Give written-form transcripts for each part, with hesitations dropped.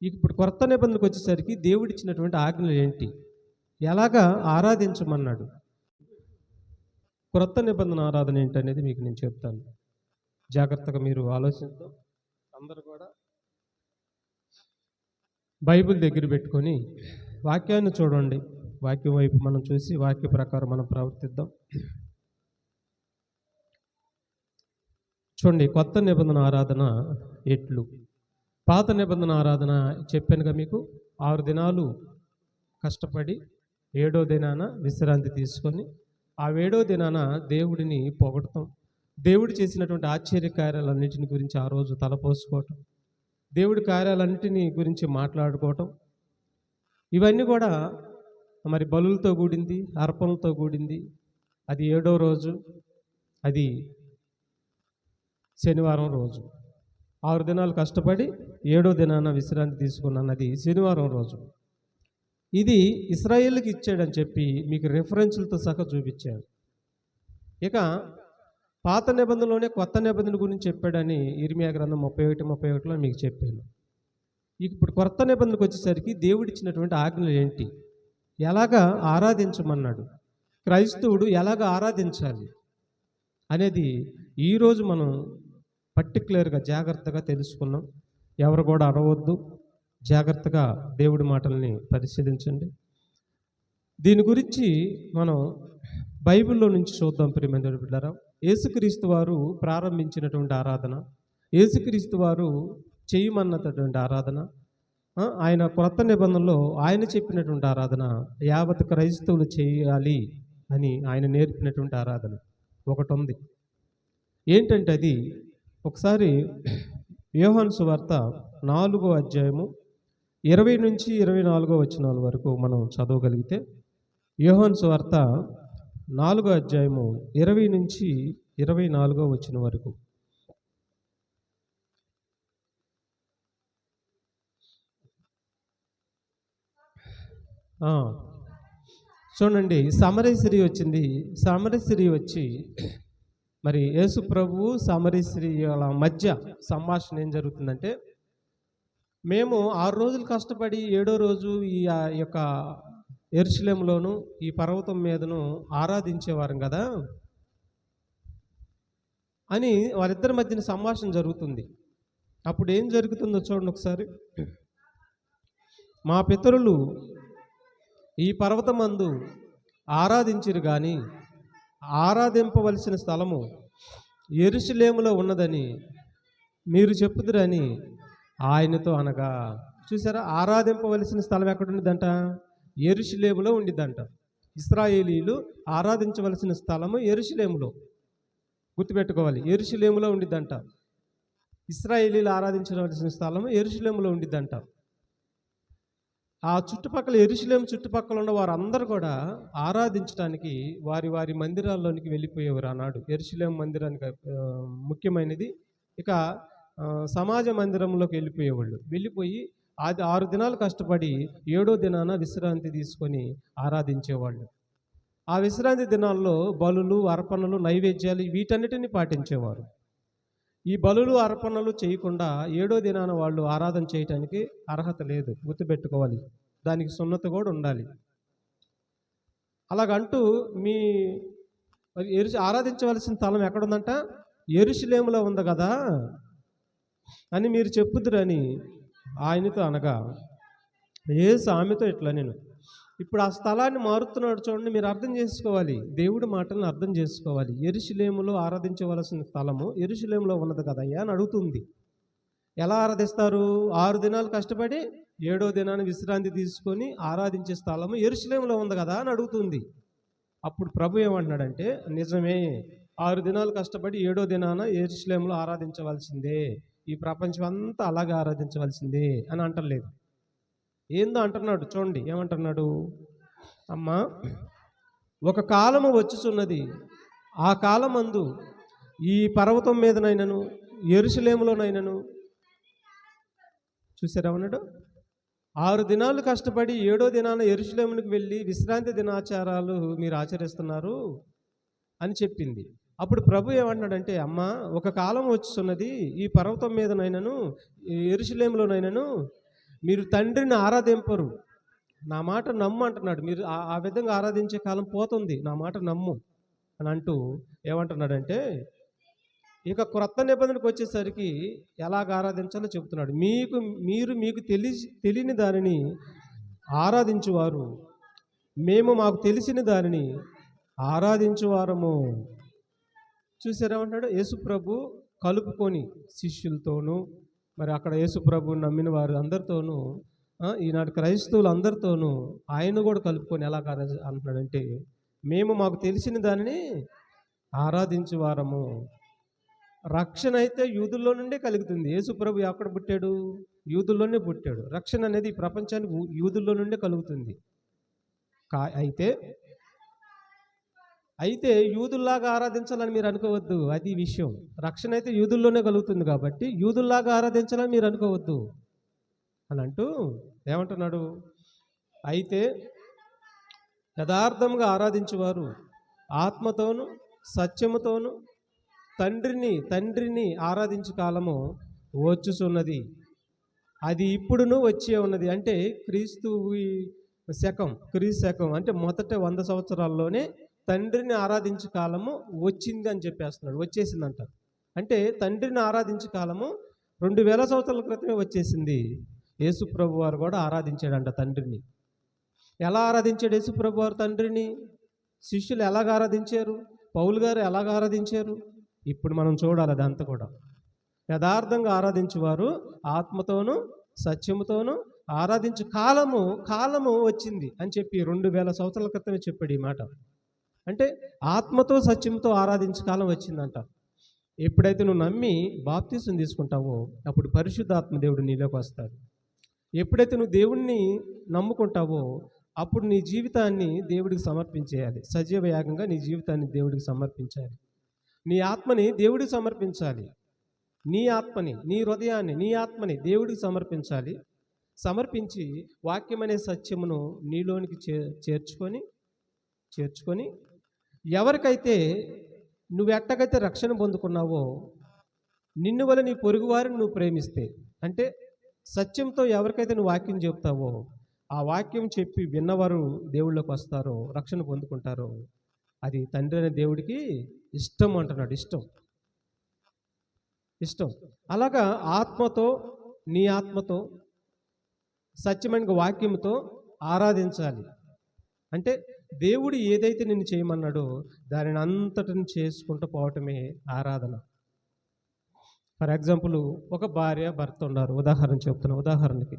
ఇప్పుడు కొత్త నిబంధనకు వచ్చేసరికి దేవుడిచ్చినటువంటి ఆజ్ఞలు ఏంటి, ఎలాగా ఆరాధించమన్నాడు. క్రొత్త నిబంధన ఆరాధన ఏంటనేది మీకు నేను చెప్తాను. జాగ్రత్తగా మీరు ఆలోచిద్దాం. అందరూ కూడా బైబిల్ దగ్గర పెట్టుకొని వాక్యాన్ని చూడండి. వాక్యం వైపు మనం చూసి వాక్య ప్రకారం మనం ప్రవర్తిద్దాం. చూడండి, కొత్త నిబంధన ఆరాధన ఎట్లు. పాత నిబంధన ఆరాధన చెప్పానుగా మీకు. 6 దినాలు కష్టపడి 7వ దినాన విశ్రాంతి తీసుకొని ఆ 7వ దినాన దేవుడిని పొగడతాం. దేవుడు చేసినటువంటి ఆశ్చర్య కార్యాలన్నింటిని గురించి ఆ రోజు తలపోసుకోవటం, దేవుడి కార్యాలన్నింటినీ గురించి మాట్లాడుకోవటం, ఇవన్నీ కూడా మరి బలులతో కూడింది, అర్పణలతో కూడింది. అది 7వ రోజు, అది శనివారం రోజు. 6 దినాలు కష్టపడి 7వ దినాన విశ్రాంతి తీసుకున్నాను, అది శనివారం రోజు. ఇది ఇశ్రాయేలుకి ఇచ్చాడని చెప్పి మీకు రెఫరెన్స్లతో సహా చూపించాను. ఇక పాత నిబంధనలోనే కొత్త నిబంధన గురించి చెప్పాడని ఇర్మియా గ్రంథం 31:31లో మీకు చెప్పాను. ఇప్పుడు కొత్త నిబంధనకు వచ్చేసరికి దేవుడిచ్చినటువంటి ఆజ్ఞలు ఏంటి, ఎలాగా ఆరాధించమన్నాడు, క్రైస్తవుడు ఎలాగ ఆరాధించాలి అనేది ఈరోజు మనం పర్టికులర్గా జాగ్రత్తగా తెలుసుకున్నాం. ఎవరు కూడా అడవద్దు, జాగ్రత్తగా దేవుడి మాటల్ని పరిశీలించండి. దీని గురించి మనం బైబిల్లో నుంచి చూద్దాం. ప్రియమైన బిడ్డలారా, యేసుక్రీస్తు వారు ప్రారంభించినటువంటి ఆరాధన, యేసుక్రీస్తు వారు చేయమన్నటువంటి ఆరాధన, ఆయన క్రొత్త నిబంధనలో ఆయన చెప్పినటువంటి ఆరాధన, యావత్ క్రైస్తవులు చేయాలి అని ఆయన నేర్పినటువంటి ఆరాధన ఒకటి ఉంది. ఏంటంటే అది ఒకసారి యోహాను సువార్త 4వ అధ్యాయము 20 నుంచి 24వ వచనాల వరకు మనం చదవగలిగితే, యోహాను సువార్త 4వ అధ్యాయము 20 నుంచి 24వ వచనం వరకు. చూడండి, సమరయ స్త్రీ వచ్చింది. సమరయ స్త్రీ వచ్చి మరి యేసు ప్రభువు సమరయ స్త్రీల మధ్య సంభాషణ ఏం జరుగుతుందంటే, మేము 6 రోజులు కష్టపడి 7వ రోజు ఈ యొక్క యెరూషలేములోను ఈ పర్వతం మీదను ఆరాధించేవారం కదా అని వారిద్దరి మధ్యన సంభాషణ జరుగుతుంది. అప్పుడు ఏం జరుగుతుందో చూడండి ఒకసారి. మా పితరులు ఈ పర్వతమందు ఆరాధించిరు కానీ ఆరాధింపవలసిన స్థలము యెరూషలేములో ఉన్నదని మీరు చెప్పుదురని ఆయనతో అనగా. చూసారా, ఆరాధింపవలసిన స్థలం ఎక్కడ ఉండిద్దంట? యెరూషలేములో ఉండిద్దంట. ఇశ్రాయేలీలు ఆరాధించవలసిన స్థలము యెరూషలేములో. గుర్తుపెట్టుకోవాలి, యెరూషలేములో ఉండిద్దంట. ఇశ్రాయేలీలు ఆరాధించవలసిన స్థలము యెరూషలేములో ఉండిద్దంట. ఆ చుట్టుపక్కల యెరూషలేము చుట్టుపక్కల ఉన్న వారందరూ కూడా ఆరాధించడానికి వారి వారి మందిరాల్లోనికి వెళ్ళిపోయేవారు ఆనాడు. యెరూషలేము మందిరానికి ముఖ్యమైనది. ఇక సమాజ మందిరంలోకి వెళ్ళిపోయి అది 6 దినాలు కష్టపడి 7వ దినాన విశ్రాంతి తీసుకొని ఆరాధించేవాళ్ళు. ఆ విశ్రాంతి దినాల్లో బలులు, అర్పణలు, నైవేద్యాలు వీటన్నిటిని పాటించేవారు. ఈ బలులు, అర్పణలు చేయకుండా 7వ దినాన వాళ్ళు ఆరాధన చేయటానికి అర్హత లేదు. గుర్తుపెట్టుకోవాలి, దానికి సున్నత కూడా ఉండాలి. అలాగంటూ మీ ఆరాధించవలసిన స్థలం ఎక్కడుందంట? యెరూషలేములో ఉంది కదా అని మీరు చెప్పుదురని ఆయనతో అనగా, యేసు ఆమెతో ఇట్లా, నేను ఇప్పుడు ఆ స్థలాన్ని మారుతున్నాడు. చూడండి, మీరు అర్థం చేసుకోవాలి, దేవుడి మాటలను అర్థం చేసుకోవాలి. యెరూషలేములో ఆరాధించవలసిన స్థలము యెరూషలేములో ఉన్నది కదయ్యా అని అడుగుతుంది. ఎలా ఆరాధిస్తారు? 6 దినాలు కష్టపడి 7వ దినాన్ని విశ్రాంతి తీసుకొని ఆరాధించే స్థలము యెరూషలేములో ఉంది కదా అని అడుగుతుంది. అప్పుడు ప్రభు ఏమంటున్నాడంటే, నిజమే, 6 దినాలు కష్టపడి 7వ దినాన యెరూషలేములో ఆరాధించవలసిందే, ఈ ప్రపంచం అంతా అలాగే ఆరాధించవలసిందే అని అంటలేదు. ఏందో అంటున్నాడు. చూడండి ఏమంటున్నాడు. అమ్మా, ఒక కాలము వచ్చుచున్నది, ఆ కాలమందు ఈ పర్వతం మీదనైనను యెరూషలేములోనైనను. చూసారా అన్నాడు, 6 దినాలు కష్టపడి 7వ దినాన యెరూషలేమునికి వెళ్ళి విశ్రాంతి దినాచారాలు మీరు ఆచరిస్తున్నారు అని చెప్పింది. అప్పుడు ప్రభు ఏమంటున్నాడంటే, అమ్మా, ఒక కాలం వచ్చుచున్నది, ఈ పర్వతం మీదనైనను యెరూషలేములోనైనను మీరు తండ్రిని ఆరాధింపరు, నా మాట నమ్ము అంటున్నాడు. మీరు ఆ విధంగా ఆరాధించే కాలం పోతుంది, నా మాట నమ్ము అని అంటూ ఏమంటున్నాడంటే, ఇక క్రొత్త నిబంధనకు వచ్చేసరికి ఎలాగ ఆరాధించాలో చెబుతున్నాడు. మీకు తెలియని దానిని ఆరాధించువారు, మేము మాకు తెలిసిన దానిని ఆరాధించువారము. చూసారేమంటాడు? యేసుప్రభు కలుపుకొని శిష్యులతోనూ, మరి అక్కడ యేసుప్రభు నమ్మిన వారు అందరితోనూ, ఈనాడు క్రైస్తవులు అందరితోనూ ఆయన కూడా కలుపుకొని ఎలా అంటున్నాడంటే, మేము మాకు తెలిసిన దానిని ఆరాధించువారము. రక్షణ అయితే యూదుల్లో నుండే కలుగుతుంది. యేసుప్రభు ఎక్కడ పుట్టాడు? యూదుల్లోనే పుట్టాడు. రక్షణ అనేది ఈ ప్రపంచానికి యూదుల్లో నుండే కలుగుతుంది. అయితే యూదుల్లాగా ఆరాధించాలని మీరు అనుకోవద్దు, అది విషయం. రక్షణ అయితే యూదుల్లోనే కలుగుతుంది కాబట్టి యూదుల్లాగా ఆరాధించాలని మీరు అనుకోవద్దు అని అంటూ ఏమంటున్నాడు? అయితే యథార్థంగా ఆరాధించేవారు ఆత్మతోను సత్యముతోను తండ్రిని ఆరాధించే కాలము వచ్చుచున్నది, అది ఇప్పుడును వచ్చే ఉన్నది. అంటే క్రీస్తు శకం అంటే మొదట 100 సంవత్సరాల్లోనే తండ్రిని ఆరాధించే కాలము వచ్చింది అని చెప్పేస్తున్నాడు. వచ్చేసిందంట. అంటే తండ్రిని ఆరాధించే కాలము 2000 సంవత్సరాల క్రితమే వచ్చేసింది. యేసుప్రభు వారు కూడా ఆరాధించాడంట తండ్రిని. ఎలా ఆరాధించాడు యేసుప్రభు వారు తండ్రిని? శిష్యులు ఎలాగ ఆరాధించారు? పౌలు గారు ఎలాగ ఆరాధించారు? ఇప్పుడు మనం చూడాలి అదంతా కూడా. యథార్థంగా ఆరాధించేవారు ఆత్మతోనూ సత్యముతోనూ ఆరాధించే కాలము వచ్చింది అని చెప్పి 2000 సంవత్సరాల క్రితమే చెప్పాడు ఈ మాట. అంటే ఆత్మతో సత్యంతో ఆరాధించే కాలం వచ్చిందంట. ఎప్పుడైతే నువ్వు నమ్మి బాప్తీసం తీసుకుంటావో అప్పుడు పరిశుద్ధాత్మ దేవుడు నీలోకి వస్తాడు. ఎప్పుడైతే నువ్వు దేవుణ్ణి నమ్ముకుంటావో అప్పుడు నీ జీవితాన్ని దేవుడికి సమర్పించేయాలి. సజీవ యాగంగా నీ జీవితాన్ని దేవుడికి సమర్పించాలి. నీ ఆత్మని దేవుడికి సమర్పించాలి. నీ ఆత్మని, నీ హృదయాన్ని, నీ ఆత్మని దేవుడికి సమర్పించాలి. సమర్పించి వాక్యం అనే సత్యమును నీలోనికి చేర్చుకొని ఎవరికైతే నువ్వు ఎట్టగైతే రక్షణ పొందుకున్నావో నిన్ను వల్ల నీ పొరుగువారిని నువ్వు ప్రేమిస్తే, అంటే సత్యంతో ఎవరికైతే నువ్వు వాక్యం చెప్తావో ఆ వాక్యం చెప్పి విన్నవారు దేవుళ్ళకి వస్తారో, రక్షణ పొందుకుంటారో, అది తండ్రి అనే దేవుడికి ఇష్టం అంటున్నాడు. ఇష్టం. అలాగా నీ ఆత్మతో సత్యమైన వాక్యంతో ఆరాధించాలి. అంటే దేవుడు ఏదైతే నిన్ను చేయమన్నాడో దానిని అంతటిని చేసుకుంటూ పోవటమే ఆరాధన. ఫర్ ఎగ్జాంపుల్, ఒక భార్య భర్త ఉన్నారు. ఉదాహరణకి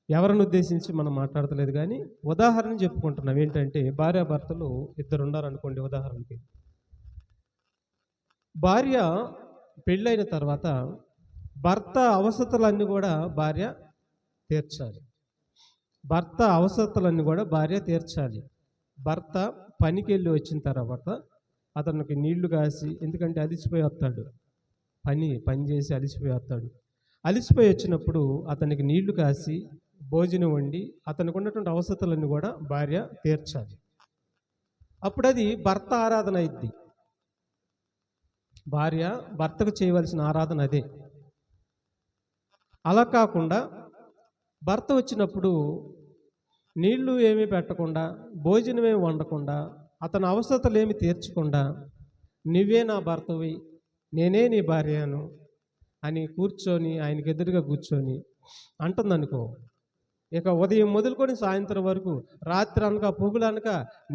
ఎవరిని ఉద్దేశించి మనం మాట్లాడతలేదు కానీ ఉదాహరణ చెప్పుకుంటున్నాం. ఏంటంటే భార్యాభర్తలు ఇద్దరు ఉన్నారనుకోండి. ఉదాహరణకి భార్య పెళ్ళైన తర్వాత భర్త అవసరతలన్నీ కూడా భార్య తీర్చాలి. భర్త పనికి వెళ్ళి వచ్చిన తర్వాత అతనికి నీళ్లు కాసి, ఎందుకంటే అలిసిపోయి వస్తాడు, పని చేసి అలిసిపోయి వస్తాడు. అలిసిపోయి వచ్చినప్పుడు అతనికి నీళ్లు కాసి భోజనం వండి అతనికి ఉన్నటువంటి అవసరతలన్నీ కూడా భార్య తీర్చాలి. అప్పుడు అది భర్త ఆరాధన అయింది. భార్య భర్తకు చేయవలసిన ఆరాధన అదే. అలా కాకుండా భర్త వచ్చినప్పుడు నీళ్లు ఏమీ పెట్టకుండా, భోజనం ఏమి వండకుండా, అతని అవసరతలు ఏమి తీర్చకుండా, నువ్వే నా భర్తవి, నేనే నీ భార్యను అని కూర్చొని ఆయనకి ఎదురుగా కూర్చొని అంటుందనుకో, ఇక ఉదయం మొదలుకొని సాయంత్రం వరకు, రాత్రి అనక పొగులనక,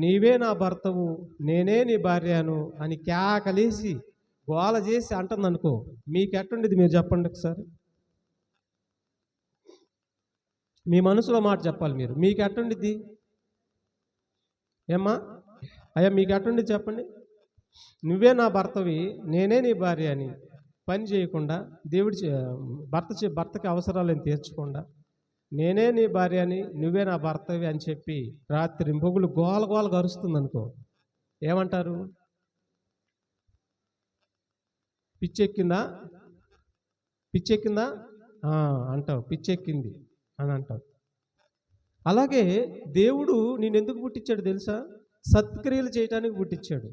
నీవే నా భర్తవు, నేనే నీ భార్యను అని కేకలేసి గోల చేసి అంటుందనుకో, మీకు ఎట్టుండేది? మీరు చెప్పండి ఒకసారి. మీ మనసులో మాట చెప్పాలి మీరు. మీకు ఎట్టుండిద్ది? ఏమ్మా అయ్యా, మీకు ఎట్టుండిద్ది చెప్పండి. నువ్వే నా భర్తవి, నేనే నీ భార్య అని పని చేయకుండా, భర్తకి అవసరాలను తీర్చకుండా, నేనే నీ భార్య అని, నువ్వే నా భర్తవి అని చెప్పి రాత్రి పొగులు గోల గరుస్తుంది అనుకో, ఏమంటారు? పిచ్చెక్కిందా అంటావు. పిచ్చెక్కింది అని అంటావు. అలాగే దేవుడు నేనెందుకు పుట్టించాడు తెలుసా? సత్క్రియలు చేయటానికి పుట్టించాడు.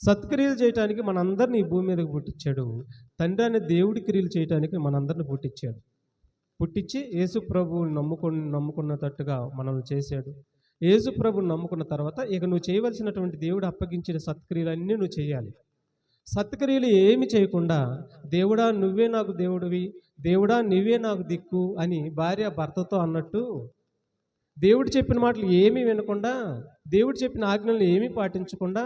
సత్క్రియలు చేయటానికి మనందరినీ ఈ భూమి మీదకి పుట్టించాడు. తండ్రి అనే దేవుడి క్రియలు చేయటానికి మనందరిని పుట్టించాడు. పుట్టించి యేసు ప్రభువుని నమ్ముకున్నట్టుగా మనల్ని చేశాడు. యేసు ప్రభువుని నమ్ముకున్న తర్వాత ఇక నువ్వు చేయవలసినటువంటి దేవుడు అప్పగించిన సత్క్రియలన్నీ నువ్వు చేయాలి. సత్క్రియలు ఏమి చేయకుండా దేవుడా నువ్వే నాకు దేవుడివి, దేవుడా నువ్వే నాకు దిక్కు అని భార్య భర్తతో అన్నట్టు దేవుడు చెప్పిన మాటలు ఏమీ వినకుండా, దేవుడు చెప్పిన ఆజ్ఞలను ఏమీ పాటించకుండా,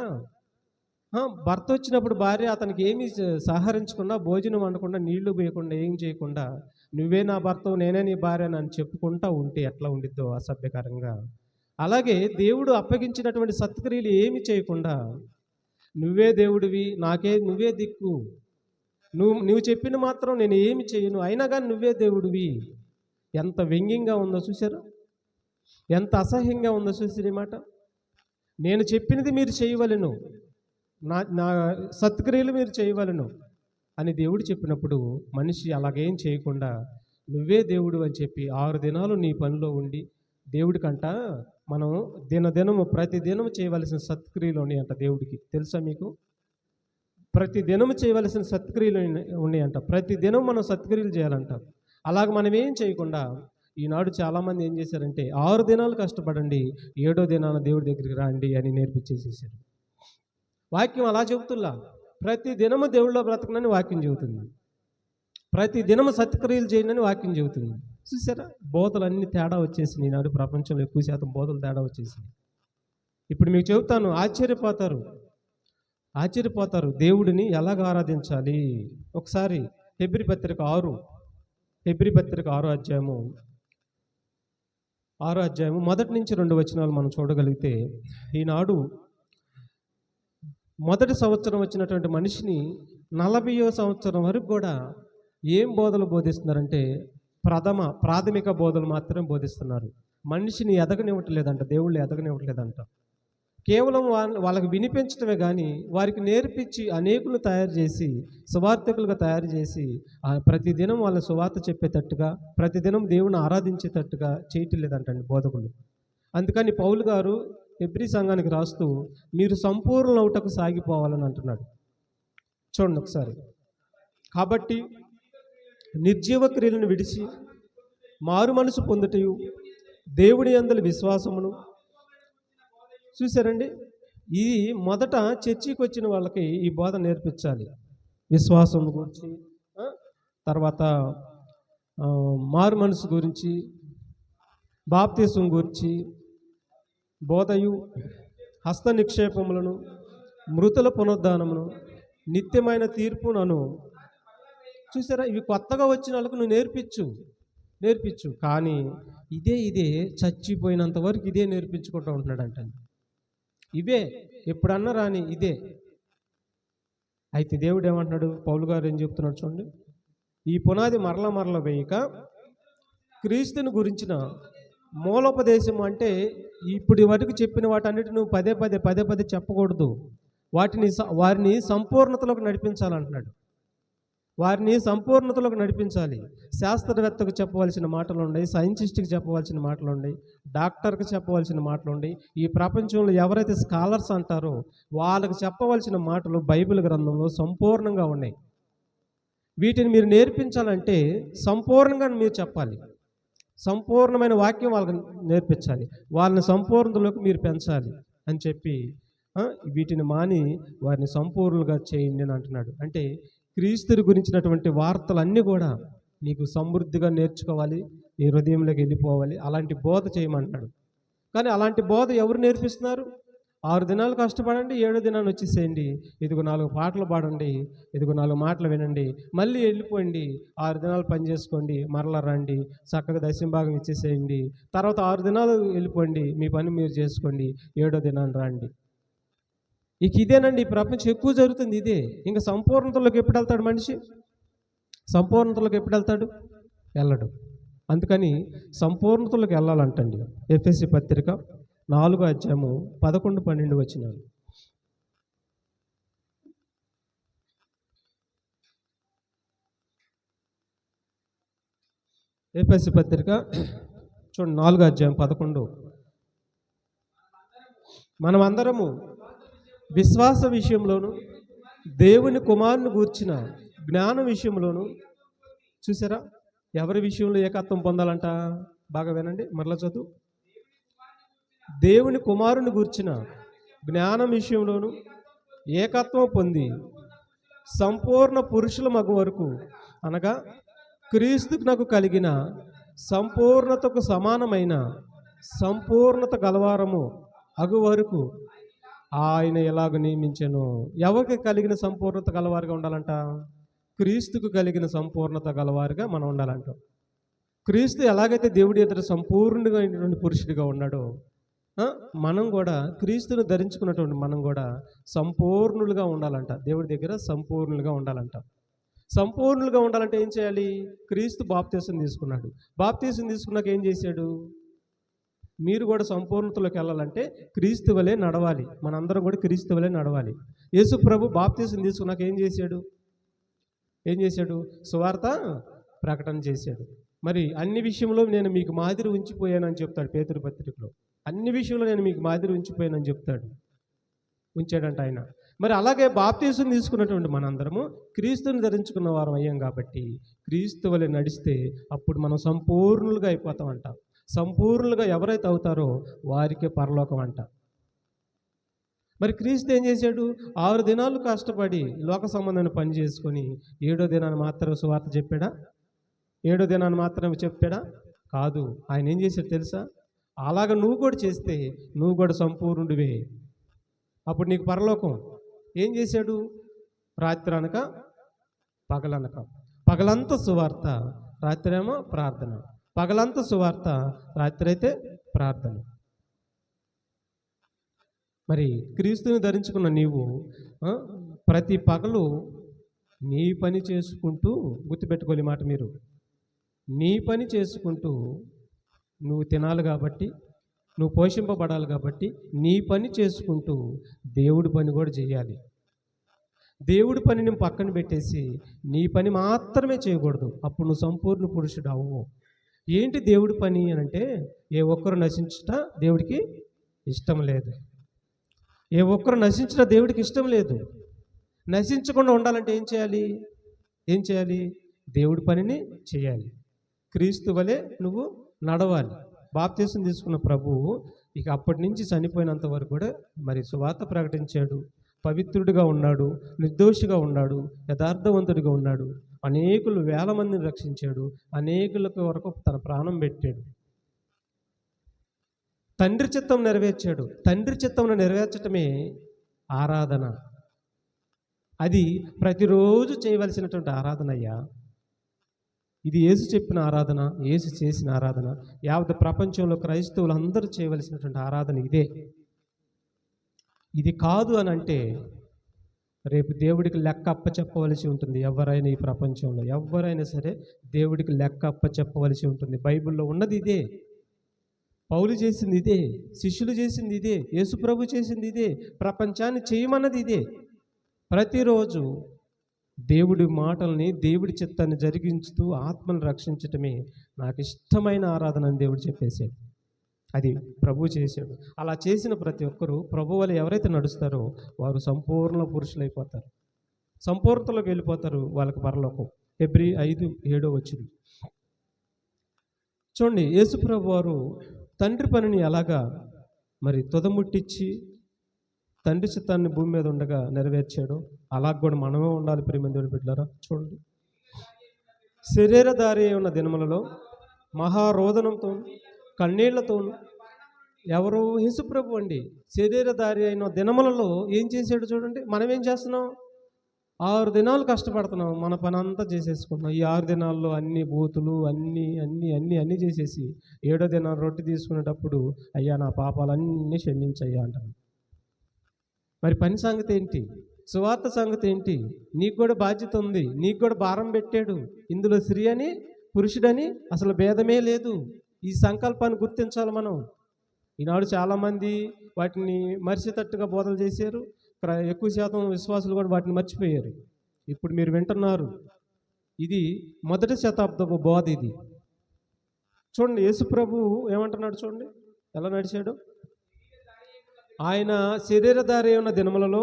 భర్త వచ్చినప్పుడు భార్య అతనికి ఏమీ సహకరించకుండా, భోజనం వండకుండా, నీళ్లు పోయకుండా, ఏం చేయకుండా నువ్వే నా భర్తవు నేనే నీ భార్య అని చెప్పుకుంటా ఉంటే ఎట్లా ఉండిద్దో అసభ్యకరంగా. అలాగే దేవుడు అప్పగించినటువంటి సత్క్రియలు ఏమి చేయకుండా నువ్వే దేవుడివి, నువ్వే దిక్కు, నువ్వు చెప్పిన మాత్రం నేను ఏమి చేయను, అయినా కానీ నువ్వే దేవుడివి. ఎంత వ్యంగ్యంగా ఉందో చూసారు, ఎంత అసహ్యంగా ఉందో చూసారు ఈ మాట. నేను చెప్పినది మీరు చేయవలెను, నా సత్క్రియలు మీరు చేయవలెను అని దేవుడు చెప్పినప్పుడు మనిషి అలాగేం చేయకుండా నువ్వే దేవుడు అని చెప్పి 6 దినాలు నీ పనిలో ఉండి దేవుడికంట మనం ప్రతిదినము చేయవలసిన సత్క్రియలు ఉన్నాయంట. దేవుడికి తెలుసా మీకు? ప్రతిదినము చేయవలసిన సత్క్రియలు ఉన్నాయంట. ప్రతిదినం మనం సత్క్రియలు చేయాలంట. అలాగ మనం ఏం చేయకుండా ఈనాడు చాలామంది ఏం చేశారంటే 6 దినాలు కష్టపడండి, 7వ దినాన దేవుడి దగ్గరికి రండి అని నేర్పించేసేసారు. వాక్యం అలా చెబుతున్నా, ప్రతి దినము దేవుళ్ళో బ్రతకనని వాక్యం చెబుతుంది, ప్రతి దినము సత్క్రియలు చేయండి వాక్యం చెబుతుంది. చూసారా, బోధలు అన్ని తేడా వచ్చేసినాయి. ఈనాడు ప్రపంచంలో ఎక్కువ శాతం బోధలు తేడా వచ్చేసినాయి. ఇప్పుడు మీకు చెబుతాను, ఆశ్చర్యపోతారు దేవుడిని ఎలాగ ఆరాధించాలి. ఒకసారి హెబ్రీ పత్రిక 6 అధ్యాయము 1 నుంచి 2 వచనాలు మనం చూడగలిగితే, ఈనాడు మొదటి సంవత్సరం వచ్చినటువంటి మనిషిని 40వ సంవత్సరం వరకు కూడా ఏం బోధలు బోధిస్తున్నారంటే ప్రాథమిక బోధలు మాత్రమే బోధిస్తున్నారు. మనిషిని ఎదగనివ్వట్లేదంట, దేవుళ్ళు ఎదగనివ్వట్లేదంట. కేవలం వాళ్ళకి వినిపించడమే కానీ వారికి నేర్పించి అనేకులు తయారు చేసి సువార్థకులుగా తయారు చేసి ప్రతిదినం వాళ్ళ సువార్త చెప్పేటట్టుగా, ప్రతిదినం దేవుని ఆరాధించేటట్టుగా చేయటం లేదంటండి బోధకులు. అందుకని పౌలు గారు హెబ్రీ సంఘానికి రాస్తూ మీరు సంపూర్ణులవుటకు సాగిపోవాలని అంటున్నాడు. చూడండి ఒకసారి. కాబట్టి నిర్జీవ క్రియలను విడిచి మారు మనసు పొందుటయు దేవుడి యందలి విశ్వాసమును. చూసారండి, ఇది మొదట చర్చికి వచ్చిన వాళ్ళకి ఈ బోధ నేర్పించాలి. విశ్వాసం గురించి, తర్వాత మారు మనసు గురించి, బాప్తిసం గురించి బోధయు, హస్త నిక్షేపములను, మృతుల పునరుద్ధానమును, నిత్యమైన తీర్పునను. చూసారా, ఇవి కొత్తగా వచ్చిన వాళ్ళకు నువ్వు నేర్పించు. కానీ ఇదే చచ్చిపోయినంత వరకు ఇదే నేర్పించుకుంటూ ఉంటున్నాడంట. ఇవే ఎప్పుడన్నా రాని ఇదే. అయితే దేవుడు ఏమంటున్నాడు, పౌలు గారు ఏం చెప్తున్నాడు చూడండి. ఈ పునాది మరల వేయక క్రీస్తుని గురించిన మూలోపదేశం, అంటే ఇప్పుడు వరకు చెప్పిన వాటన్నిటి నువ్వు పదే చెప్పకూడదు. వారిని సంపూర్ణతలోకి నడిపించాలంటున్నాడు. వారిని సంపూర్ణతలోకి నడిపించాలి. శాస్త్రవేత్తకు చెప్పవలసిన మాటలు ఉన్నాయి, సైంటిస్ట్కి చెప్పవలసిన మాటలు ఉన్నాయి, డాక్టర్కి చెప్పవలసిన మాటలు ఉన్నాయి. ఈ ప్రపంచంలో ఎవరైతే స్కాలర్స్ అంటారో వాళ్ళకి చెప్పవలసిన మాటలు బైబిల్ గ్రంథంలో సంపూర్ణంగా ఉన్నాయి. వీటిని మీరు నేర్పించాలంటే సంపూర్ణంగా మీరు చెప్పాలి. సంపూర్ణమైన వాక్యం వాళ్ళకి నేర్పించాలి. వాళ్ళని సంపూర్ణతలోకి మీరు పెంచాలి అని చెప్పి వీటిని మాని వారిని సంపూర్ణంగా చేయండి అని అంటున్నాడు. అంటే క్రీస్తుని గురించినటువంటి వార్తలన్నీ కూడా నీకు సమృద్ధిగా నేర్చుకోవాలి, నీ హృదయంలోకి వెళ్ళిపోవాలి. అలాంటి బోధ చేయమంటున్నాడు. కానీ అలాంటి బోధ ఎవరు నేర్పిస్తున్నారు? 6 దినాలు కష్టపడండి, 7వ దినాన్ని వచ్చేసేయండి, ఇదిగో 4 పాటలు పాడండి, ఇదిగో 4 మాటలు వినండి, మళ్ళీ వెళ్ళిపోండి, 6 దినాలు పని చేసుకోండి, మరలా రండి, చక్కగా దశంభాగం ఇచ్చేసేయండి, తర్వాత 6 దినాలు వెళ్ళిపోండి, మీ పని మీరు చేసుకోండి, 7వ దినాన్ని రండి. ఇదేనండి ఈ ప్రపంచం ఎక్కువ జరుగుతుంది. ఇదే. ఇంకా సంపూర్ణతలోకి ఎప్పుడు వెళ్తాడు మనిషి? సంపూర్ణతలోకి ఎప్పుడు వెళ్తాడు? వెళ్ళడు. అందుకని సంపూర్ణతలోకి వెళ్ళాలంటండి. ఎఫెసీ పత్రిక 4వ అధ్యాయము 11-12 వచనాలు. ఎఫెసీ పత్రిక చూడండి, 4వ అధ్యాయం 11. మనమందరము విశ్వాస విషయంలోను దేవుని కుమారుని గూర్చిన జ్ఞాన విషయంలోను. చూసారా, ఎవరి విషయంలో ఏకత్వం పొందాలంట? బాగా వినండి, మరలా చదువు. దేవుని కుమారుని గూర్చిన జ్ఞానం విషయంలోను ఏకత్వం పొంది సంపూర్ణ పురుషుల మగు వరకు, అనగా క్రీస్తుకు నాకు కలిగిన సంపూర్ణతకు సమానమైన సంపూర్ణత గలవారము అగు వరకు ఆయన ఎలాగ నియమించెను. ఎవరికి కలిగిన సంపూర్ణత గలవారుగా ఉండాలంట? క్రీస్తుకు కలిగిన సంపూర్ణత గలవారుగా మనం ఉండాలంట. క్రీస్తు ఎలాగైతే దేవుడి ఎదుట సంపూర్ణంగా అయినటువంటి పురుషుడిగా ఉన్నాడో, మనం కూడా క్రీస్తును ధరించుకున్నటువంటి మనం కూడా సంపూర్ణులుగా ఉండాలంట. దేవుడి దగ్గర సంపూర్ణులుగా ఉండాలంట. సంపూర్ణులుగా ఉండాలంటే ఏం చేయాలి? క్రీస్తు బాప్తీసం తీసుకున్నాడు. బాప్తీసం తీసుకున్నాక ఏం చేశాడు? మీరు కూడా సంపూర్ణతలోకి వెళ్ళాలంటే క్రీస్తు వలె నడవాలి. మనందరం కూడా క్రీస్తు వలె నడవాలి. యేసు ప్రభు బాప్తీసం తీసుకున్నాక ఏం చేశాడు? సువార్త ప్రకటన చేశాడు. మరి అన్ని విషయంలో నేను మీకు మాదిరి ఉంచిపోయానని చెప్తాడు పేతురు పత్రికలో. అన్ని విషయంలో నేను మీకు మాదిరి ఉంచిపోయానని చెప్తాడు. ఉంచాడంట ఆయన. మరి అలాగే బాప్తీసం తీసుకున్నటువంటి మనందరము క్రీస్తుని ధరించుకున్న వారం అయ్యాం కాబట్టి క్రీస్తు వలె నడిస్తే అప్పుడు మనం సంపూర్ణులుగా అయిపోతామంట. సంపూర్ణులుగా ఎవరైతే అవుతారో వారికే పరలోకం అంట. మరి క్రీస్తు ఏం చేశాడు? 6 దినాలు కష్టపడి లోక సంబంధమైన పని చేసుకొని 7వ దినాన్ని మాత్రం సువార్త చెప్పాడా? 7వ దినాన్ని మాత్రమే చెప్పాడా? కాదు. ఆయన ఏం చేశాడు తెలుసా? అలాగ నువ్వు కూడా చేస్తే నువ్వు కూడా సంపూర్ణుడివే. అప్పుడు నీకు పరలోకం. ఏం చేశాడు? రాత్రి అనక పగలనక, పగలంతా సువార్త, రాత్రి ఏమో ప్రార్థన. పగలంతా సువార్త, రాత్రి అయితే ప్రార్థన. మరి క్రీస్తుని ధరించుకున్న నీవు ప్రతి పగలు నీ పని చేసుకుంటూ, గుర్తుపెట్టుకోవాలి మాట మీరు, నీ పని చేసుకుంటూ నువ్వు తినాలి కాబట్టి, నువ్వు పోషింపబడాలి కాబట్టి నీ పని చేసుకుంటూ దేవుడి పని కూడా చేయాలి. దేవుడి పనిని పక్కన పెట్టేసి నీ పని మాత్రమే చేయకూడదు. అప్పుడు నువ్వు సంపూర్ణ పురుషుడు అవ్వు. ఏంటి దేవుడి పని అని అంటే, ఏ ఒక్కరు నశించుట దేవుడికి ఇష్టం లేదు. ఏ ఒక్కరు నశించిన దేవుడికి ఇష్టం లేదు. నశించకుండా ఉండాలంటే ఏం చేయాలి? దేవుడి పనిని చేయాలి. క్రీస్తు వలె నువ్వు నడవాలి. బాప్తీసం తీసుకున్న ప్రభువు ఇక అప్పటి నుంచి చనిపోయినంత వరకు కూడా మరి సువార్త ప్రకటించాడు. పవిత్రుడిగా ఉన్నాడు, నిర్దోషిగా ఉన్నాడు, యథార్థవంతుడిగా ఉన్నాడు. అనేకులు వేల మందిని రక్షించాడు. అనేకులకు వరకు తన ప్రాణం పెట్టాడు. తండ్రి చిత్తం నెరవేర్చాడు. తండ్రి చిత్తంను నెరవేర్చటమే ఆరాధన. అది ప్రతిరోజు చేయవలసినటువంటి ఆరాధన అయ్యా. ఇది యేసు చెప్పిన ఆరాధన, యేసు చేసిన ఆరాధన. యావత్ ప్రపంచంలో క్రైస్తవులు అందరూ చేయవలసినటువంటి ఆరాధన ఇదే. ఇది కాదు అని అంటే రేపు దేవుడికి లెక్క అప్పచెప్పవలసి ఉంటుంది. ఎవరైనా ఈ ప్రపంచంలో ఎవరైనా సరే దేవుడికి లెక్క అప్పచెప్పవలసి ఉంటుంది. బైబిల్లో ఉన్నది ఇదే. పౌలు చేసింది ఇదే, శిష్యులు చేసింది ఇదే, యేసుప్రభు చేసింది ఇదే, ప్రపంచాన్ని చేయమన్నది ఇదే. ప్రతిరోజు దేవుడి మాటల్ని, దేవుడి చిత్తాన్ని జరిగించుతూ ఆత్మను రక్షించటమే నాకు ఇష్టమైన ఆరాధన అని దేవుడు చెప్పేశాడు. అది ప్రభు చేశాడు. అలా చేసిన ప్రతి ఒక్కరూ ప్రభు వల్ల ఎవరైతే నడుస్తారో వారు సంపూర్ణ పురుషులైపోతారు. సంపూర్ణతలోకి వెళ్ళిపోతారు. వాళ్ళకి పరలోకం. హెబ్రీ 5:7 చూడండి. యేసు ప్రభు వారు తండ్రి పనిని ఎలాగా మరి తుదముట్టించి తండ్రి చిత్తాన్ని భూమి మీద ఉండగా నెరవేర్చాడో అలాగ కూడా మనమే ఉండాలి. ప్రియమైన దేవుని బిడ్డలారా, చూడండి. శరీరధారి ఉన్న దినములలో మహారోదనంతో కన్నీళ్లతో ఎవరు? యేసుప్రభు అండి. శరీరధారి అయిన దినములలో ఏం చేశాడు చూడండి. మనం ఏం చేస్తున్నాం? 6 దినాలు కష్టపడుతున్నాం, మన పని అంతా చేసేసుకుంటున్నాం. ఈ 6 దినాల్లో అన్ని బూతులు అన్నీ చేసేసి 7వ దినాలు రొట్టె తీసుకునేటప్పుడు అయ్యా నా పాపాలన్నీ క్షమించయ్యా అంటాను. మరి పని సంగతి ఏంటి? సువార్త సంగతి ఏంటి? నీకు కూడా బాధ్యత ఉంది. నీకు కూడా భారం పెట్టాడు. ఇందులో స్త్రీ అని పురుషుడని అసలు భేదమే లేదు. ఈ సంకల్పాన్ని గుర్తించాలి మనం. ఈనాడు చాలామంది వాటిని మరిచేటట్టుగా బోధలు చేశారు. ఎక్కువ శాతం విశ్వాసులు కూడా వాటిని మర్చిపోయారు. ఇప్పుడు మీరు వింటున్నారు. ఇది 1వ శతాబ్దపు బోధ. ఇది చూడండి. యేసుప్రభు ఏమంటున్నాడు చూడండి, ఎలా నడిచాడు. ఆయన శరీరధారి ఉన్న దినములలో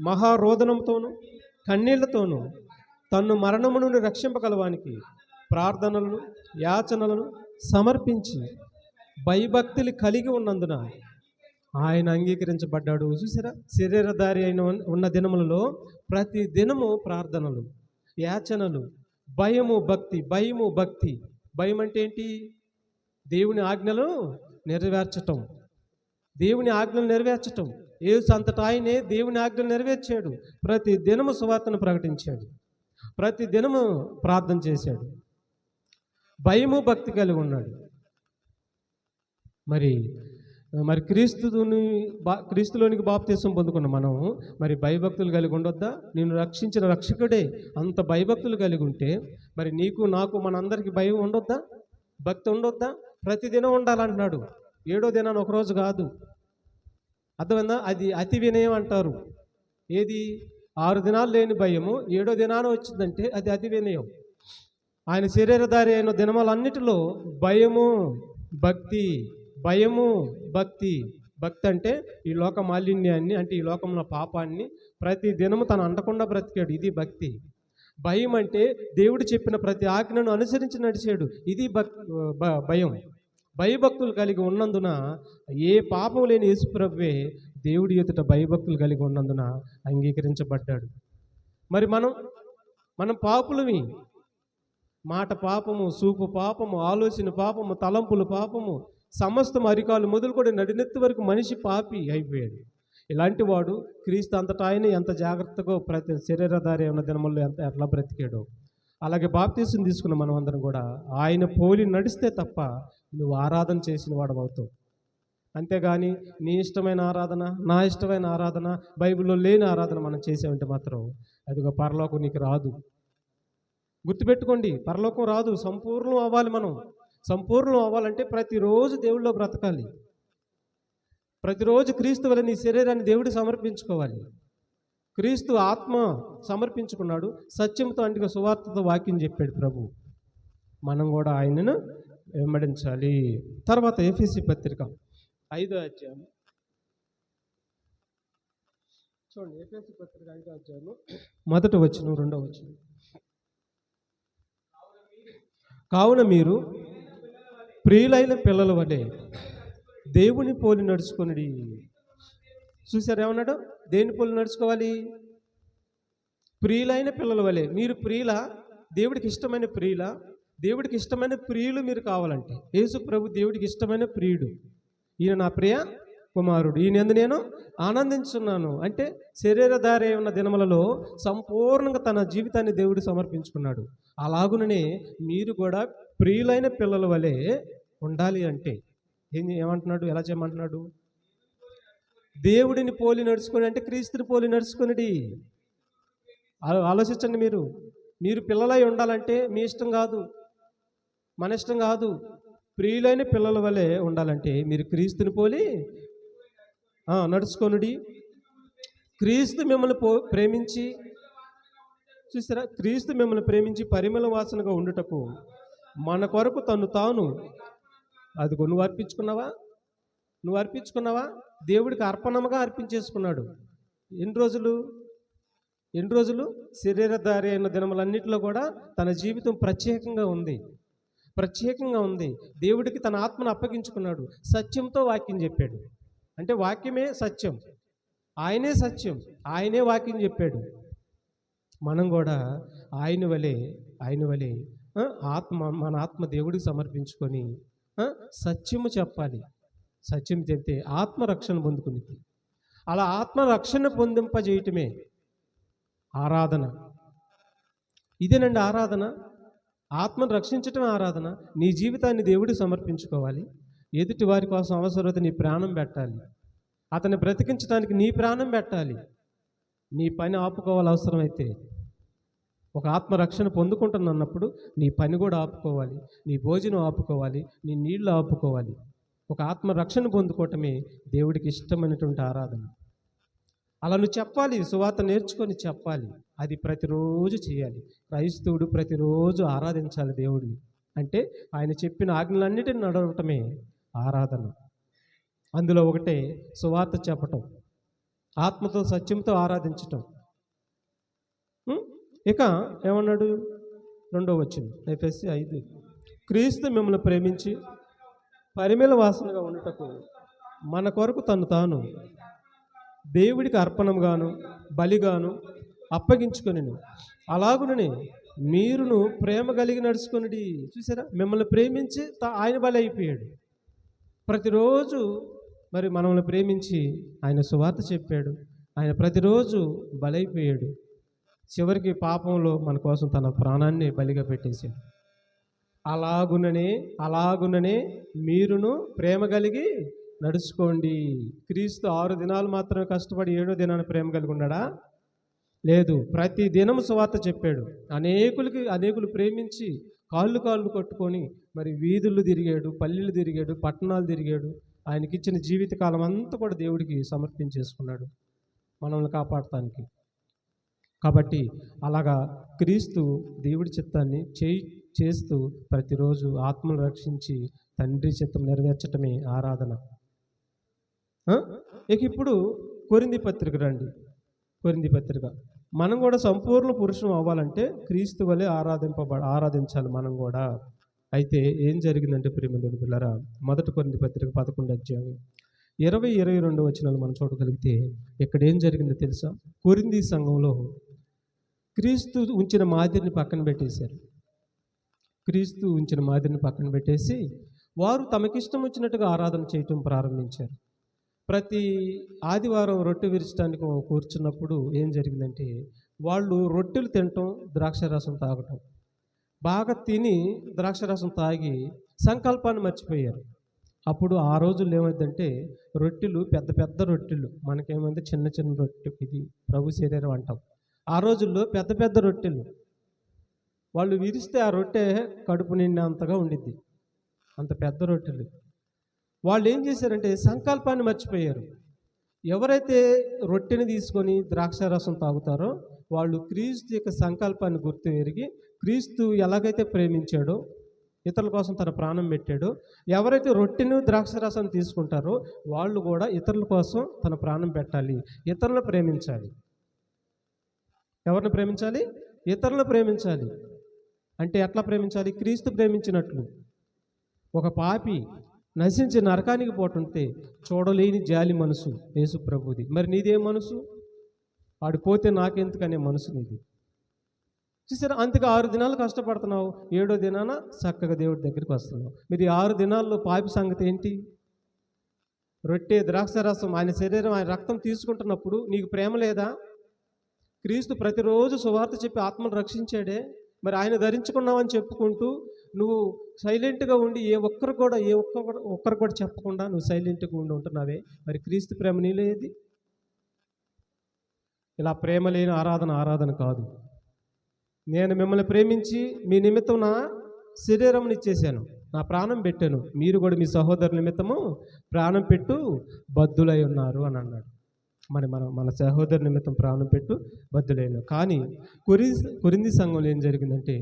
మహారోదనంతోనూ కన్నీళ్లతోనూ తన్ను మరణము నుండి రక్షింపగలవానికి ప్రార్థనలను యాచనలను సమర్పించి భయభక్తులు కలిగి ఉన్నందున ఆయన అంగీకరించబడ్డాడు. చూసారా, శరీరధారి అయిన ఉన్న దినములలో ప్రతి దినము ప్రార్థనలు, యాచనలు, భయము భక్తి, భయము భక్తి. భయం అంటే ఏంటి? దేవుని ఆజ్ఞలు నెరవేర్చటం, దేవుని ఆజ్ఞలు నెరవేర్చటం. యేసు అంతటా ఆయనే దేవుని ఆజ్ఞలు నెరవేర్చాడు. ప్రతి దినము సువార్తను ప్రకటించాడు, ప్రతి దినము ప్రార్థన చేశాడు, భయము భక్తి కలిగి ఉన్నాడు. మరి క్రీస్తులోనికి బాప్తీసం పొందుకున్న మనం మరి భయభక్తులు కలిగి ఉండొద్దా? నేను రక్షించిన రక్షకుడే అంత భయభక్తులు కలిగి ఉంటే మరి నీకు నాకు మనందరికీ భయం ఉండొద్దా? భక్తి ఉండొద్దా? ప్రతిదినం ఉండాలంటున్నాడు. 7వ దినాన్ని ఒకరోజు కాదు. అర్థమైందా? అది అతి వినయం అంటారు. ఏది? 6 దినాలు లేని భయము 7వ దినాన వచ్చిందంటే అది అతి వినయం. ఆయన శరీరధారి అయిన దినములన్నిటిలో భయము భక్తి, భయము భక్తి. భక్తి అంటే ఈ లోక మాలిన్యాన్ని, అంటే ఈ లోకంలో పాపాన్ని ప్రతి దినము తను అంటకుండా బ్రతికాడు. ఇది భక్తి. భయం అంటే దేవుడు చెప్పిన ప్రతి ఆజ్ఞను అనుసరించి నడిచాడు. ఇది భయం. భయభక్తులు కలిగి ఉన్నందున ఏ పాపం లేని యేసుప్రభువే దేవుడి ఎదుట భయభక్తులు కలిగి ఉన్నందున అంగీకరించబడ్డాడు. మరి మనం పాపులమి. మాట పాపము, చూపు పాపము, ఆలోచన పాపము, తలంపులు పాపము, సమస్తం అరికాలు మొదలుకొని నడినెత్తి వరకు మనిషి పాపి అయిపోయాడు. ఇలాంటి వాడు క్రీస్తు అంతటా ఆయన ఎంత జాగ్రత్తగా ప్రతి శరీరధారి ఉన్న దినముల్లో ఎట్లా బ్రతికాడో అలాగే బాప్తీసం తీసుకున్న మనం అందరం కూడా ఆయన పోలి నడిస్తే తప్ప నువ్వు ఆరాధన చేసిన వాడు అవుతావు. అంతేగాని నీ ఇష్టమైన ఆరాధన, నా ఇష్టమైన ఆరాధన, బైబిల్లో లేని ఆరాధన మనం చేసామంటే మాత్రం అదిగో పరలోకం నీకు రాదు. గుర్తుపెట్టుకోండి, పరలోకం రాదు. సంపూర్ణం అవ్వాలి. మనం సంపూర్ణం అవ్వాలంటే ప్రతిరోజు దేవుళ్ళో బ్రతకాలి. ప్రతిరోజు క్రీస్తు వల్ల నీ శరీరాన్ని దేవుడికి సమర్పించుకోవాలి. క్రీస్తు ఆత్మ సమర్పించుకున్నాడు, సత్యంతో అంటే సువార్తతో వాక్యం చెప్పాడు ప్రభు. మనం కూడా ఆయనను వెంబడించాలి. తర్వాత ఎఫెసీ పత్రిక 5వ అధ్యాయం చూడండి. ఎఫెసీ పత్రిక 5వ అధ్యాయం 1వ వచనం 2వ వచనం. కావున మీరు ప్రియులైన పిల్లల వలె దేవుని పోలి నడుచుకొనిడి. చూసారు ఏమన్నాడు? దేని పోలి నడుచుకోవాలి? ప్రియులైన పిల్లల వలె. మీరు ప్రియుల, దేవుడికి ఇష్టమైన ప్రియుల, దేవుడికి ఇష్టమైన ప్రియులు మీరు కావాలంటే యేసు ప్రభు దేవుడికి ఇష్టమైన ప్రియుడు. ఈయన నా ప్రియ కుమారుడు, ఈయన యందు నేను ఆనందించున్నాను అంటే శరీరధారి ఉన్న దినములలో సంపూర్ణంగా తన జీవితాన్ని దేవుడు సమర్పించుకున్నాడు. అలాగుననే మీరు కూడా ప్రియులైన పిల్లల వలె ఉండాలి. అంటే ఏమంటున్నాడు? ఎలా చేయమంటున్నాడు? దేవుడిని పోలి నడుచుకుని అంటే క్రీస్తుని పోలి నడుచుకుని. ఆలోచించండి. మీరు పిల్లలై ఉండాలంటే మీ ఇష్టం కాదు, మన ఇష్టం కాదు. ప్రియులైన పిల్లల వలె ఉండాలంటే మీరు క్రీస్తుని పోలి నడుచుకొనుడి. క్రీస్తు మిమ్మల్ని ప్రేమించి, చూసారా, క్రీస్తు మిమ్మల్ని ప్రేమించి పరిమళ వాసనగా ఉండుటకు మన కొరకు తను తాను అదిగో నువ్వు అర్పించుకున్నావా? దేవుడికి అర్పణముగా అర్పించేసుకున్నాడు. ఎన్ని రోజులు శరీరధారి అయిన దినములన్నింటిలో కూడా తన జీవితం ప్రత్యేకంగా ఉంది. దేవుడికి తన ఆత్మను అప్పగించుకున్నాడు. సత్యంతో వాక్యం చెప్పాడు. అంటే వాక్యమే సత్యం, ఆయనే సత్యం, ఆయనే వాక్యం చెప్పాడు. మనం కూడా ఆయన వలె మన ఆత్మ దేవుడికి సమర్పించుకొని సత్యము చెప్పాలి. సత్యం చెప్తే ఆత్మరక్షణ పొందుకునేది. అలా ఆత్మరక్షణ పొందింపజేయటమే ఆరాధన. ఇదేనండి ఆరాధన. ఆత్మను రక్షించటం ఆరాధన. నీ జీవితాన్ని దేవుడికి సమర్పించుకోవాలి. ఎదుటి వారి కోసం అవసరమైతే నీ ప్రాణం పెట్టాలి. అతన్ని బ్రతికించడానికి నీ ప్రాణం పెట్టాలి. నీ పని ఆపుకోవాలి. అవసరమైతే ఒక ఆత్మరక్షణ పొందుకుంటున్నప్పుడు నీ పని కూడా ఆపుకోవాలి, నీ భోజనం ఆపుకోవాలి, నీ నీళ్లు ఆపుకోవాలి. ఒక ఆత్మరక్షణ పొందుకోవటమే దేవుడికి ఇష్టమైనటువంటి ఆరాధన. అలా నువ్వు చెప్పాలి, సువార్త నేర్చుకొని చెప్పాలి. అది ప్రతిరోజు చేయాలి. క్రైస్తవుడు ప్రతిరోజు ఆరాధించాలి దేవుడిని. అంటే ఆయన చెప్పిన ఆజ్ఞలన్నిటిని నడవటమే ఆరాధన. అందులో ఒకటే సువార్త చెప్పటం, ఆత్మతో సత్యంతో ఆరాధించటం. ఇక ఏమన్నాడు? 2వ వచనం, ఎఫెసీ 5. క్రీస్తు మిమ్మల్ని ప్రేమించి పరిమళ వాసనగా ఉండటకు మన కొరకు తను తాను దేవుడికి అర్పణంగాను బలిగాను అప్పగించుకొనెను. అలాగుననే మీరును ప్రేమ కలిగి నడుచుకొనిడి. చూసారా, మిమ్మల్ని ప్రేమించి ఆయన బలి అయిపోయాడు. ప్రతిరోజు మరి మనల్ని ప్రేమించి ఆయన సువార్త చెప్పాడు. ఆయన ప్రతిరోజు బలైపోయాడు. చివరికి పాపంలో మన కోసం తన ప్రాణాన్ని బలిగా పెట్టేశాడు. అలాగుననే మీరును ప్రేమ కలిగి నడుచుకోండి. క్రీస్తు 6 దినాలు మాత్రమే కష్టపడి 7వ దినాన్ని ప్రేమ కలిగి ఉన్నాడా? లేదు. ప్రతి దినము సువార్త చెప్పాడు. అనేకులు ప్రేమించి కాళ్ళు కొట్టుకొని మరి వీధులు తిరిగాడు, పల్లెలు తిరిగాడు, పట్టణాలు తిరిగాడు. ఆయనకిచ్చిన జీవితకాలం అంతా కూడా దేవుడికి సమర్పించేసుకున్నాడు మనల్ని కాపాడటానికి. కాబట్టి అలాగా క్రీస్తు దేవుడి చిత్తాన్ని చేస్తూ ప్రతిరోజు ఆత్మను రక్షించి తండ్రి చిత్తం నెరవేర్చటమే ఆరాధన. ఇక ఇప్పుడు కొరింథీ పత్రిక రండి. కొరింథీ పత్రిక. మనం కూడా సంపూర్ణ పురుషులు అవ్వాలంటే క్రీస్తు వలె ఆరాధించాలి మనం కూడా. అయితే ఏం జరిగిందంటే ప్రియమైన పిల్లరా, 1 కొరింథీ పత్రిక 11 వచనాలు మనం చూడగలిగితే ఇక్కడ ఏం జరిగిందో తెలుసా? కొరింథీ సంఘంలో క్రీస్తు ఉంచిన మాదిరిని పక్కన పెట్టేశారు. క్రీస్తు ఉంచిన మాదిరిని పక్కన పెట్టేసి వారు తమకిష్టం వచ్చినట్టుగా ఆరాధన చేయటం ప్రారంభించారు. ప్రతి ఆదివారం రొట్టె విరచడానికి కూర్చున్నప్పుడు ఏం జరిగిందంటే వాళ్ళు రొట్టెలు తినటం, ద్రాక్షరసం తాగటం, బాగా తిని ద్రాక్షరసం తాగి సంకల్పాన్ని మర్చిపోయారు. అప్పుడు ఆ రోజుల్లో ఏమైందంటే రొట్టెలు పెద్ద పెద్ద రొట్టెలు, మనకేమైంది చిన్న చిన్న రొట్టె, ఇది ప్రభు శరీరం అంటాం. ఆ రోజుల్లో పెద్ద పెద్ద రొట్టెలు వాళ్ళు విరిస్తే ఆ రొట్టె కడుపు నిండినంతగా ఉండిద్ది, అంత పెద్ద రొట్టెలు. వాళ్ళు ఏం చేశారంటే సంకల్పాన్ని మర్చిపోయారు. ఎవరైతే రొట్టెని తీసుకొని ద్రాక్షారసం తాగుతారో వాళ్ళు క్రీస్తు యొక్క సంకల్పాన్ని గుర్తు ఎరిగి, క్రీస్తు ఎలాగైతే ప్రేమించాడో, ఇతరుల కోసం తన ప్రాణం పెట్టాడో, ఎవరైతే రొట్టెను ద్రాక్షారసం తీసుకుంటారో వాళ్ళు కూడా ఇతరుల కోసం తన ప్రాణం పెట్టాలి, ఇతరులను ప్రేమించాలి. ఎవరిని ప్రేమించాలి? ఇతరులను ప్రేమించాలి. అంటే ఎట్లా ప్రేమించాలి? క్రీస్తు ప్రేమించినట్లు. ఒక పాపి నశించి నరకానికి పోతుంటే చూడలేని జాలి మనసు యేసు ప్రభుది. మరి నీదేం మనసు? ఆడిపోతే నాకెందుకనే మనసు నీది. చూసారా, అంతగా 6 దినాలు కష్టపడుతున్నావు, 7వ దినాన చక్కగా దేవుడి దగ్గరికి వస్తున్నావు. మీరు 6 దినాల్లో పాపి సంగతి ఏంటి? రొట్టె ద్రాక్షరసం ఆయన శరీరం ఆయన రక్తం తీసుకుంటున్నప్పుడు నీకు ప్రేమ లేదా? క్రీస్తు ప్రతిరోజు సువార్త చెప్పి ఆత్మను రక్షించాడే, మరి ఆయన ధరించుకున్నావని చెప్పుకుంటూ నువ్వు సైలెంట్గా ఉండి ఒక్కరు కూడా చెప్పకుండా నువ్వు సైలెంట్గా ఉండి ఉంటున్నావే, మరి క్రీస్తు ప్రేమ నీలో ఏది? ఇలా ప్రేమ లేని ఆరాధన కాదు. నేను మిమ్మల్ని ప్రేమించి మీ నిమిత్తం నా శరీరం ఇచ్చేసాను, నా ప్రాణం పెట్టాను, మీరు కూడా మీ సహోదరుల నిమిత్తము ప్రాణం పెట్టు బద్దులై ఉన్నారు అని అన్నాడు. మన సహోదరు నిమిత్తం ప్రాణం పెట్టు బద్దులైన. కానీ కొరింథీ సంఘంలో ఏం జరిగిందంటే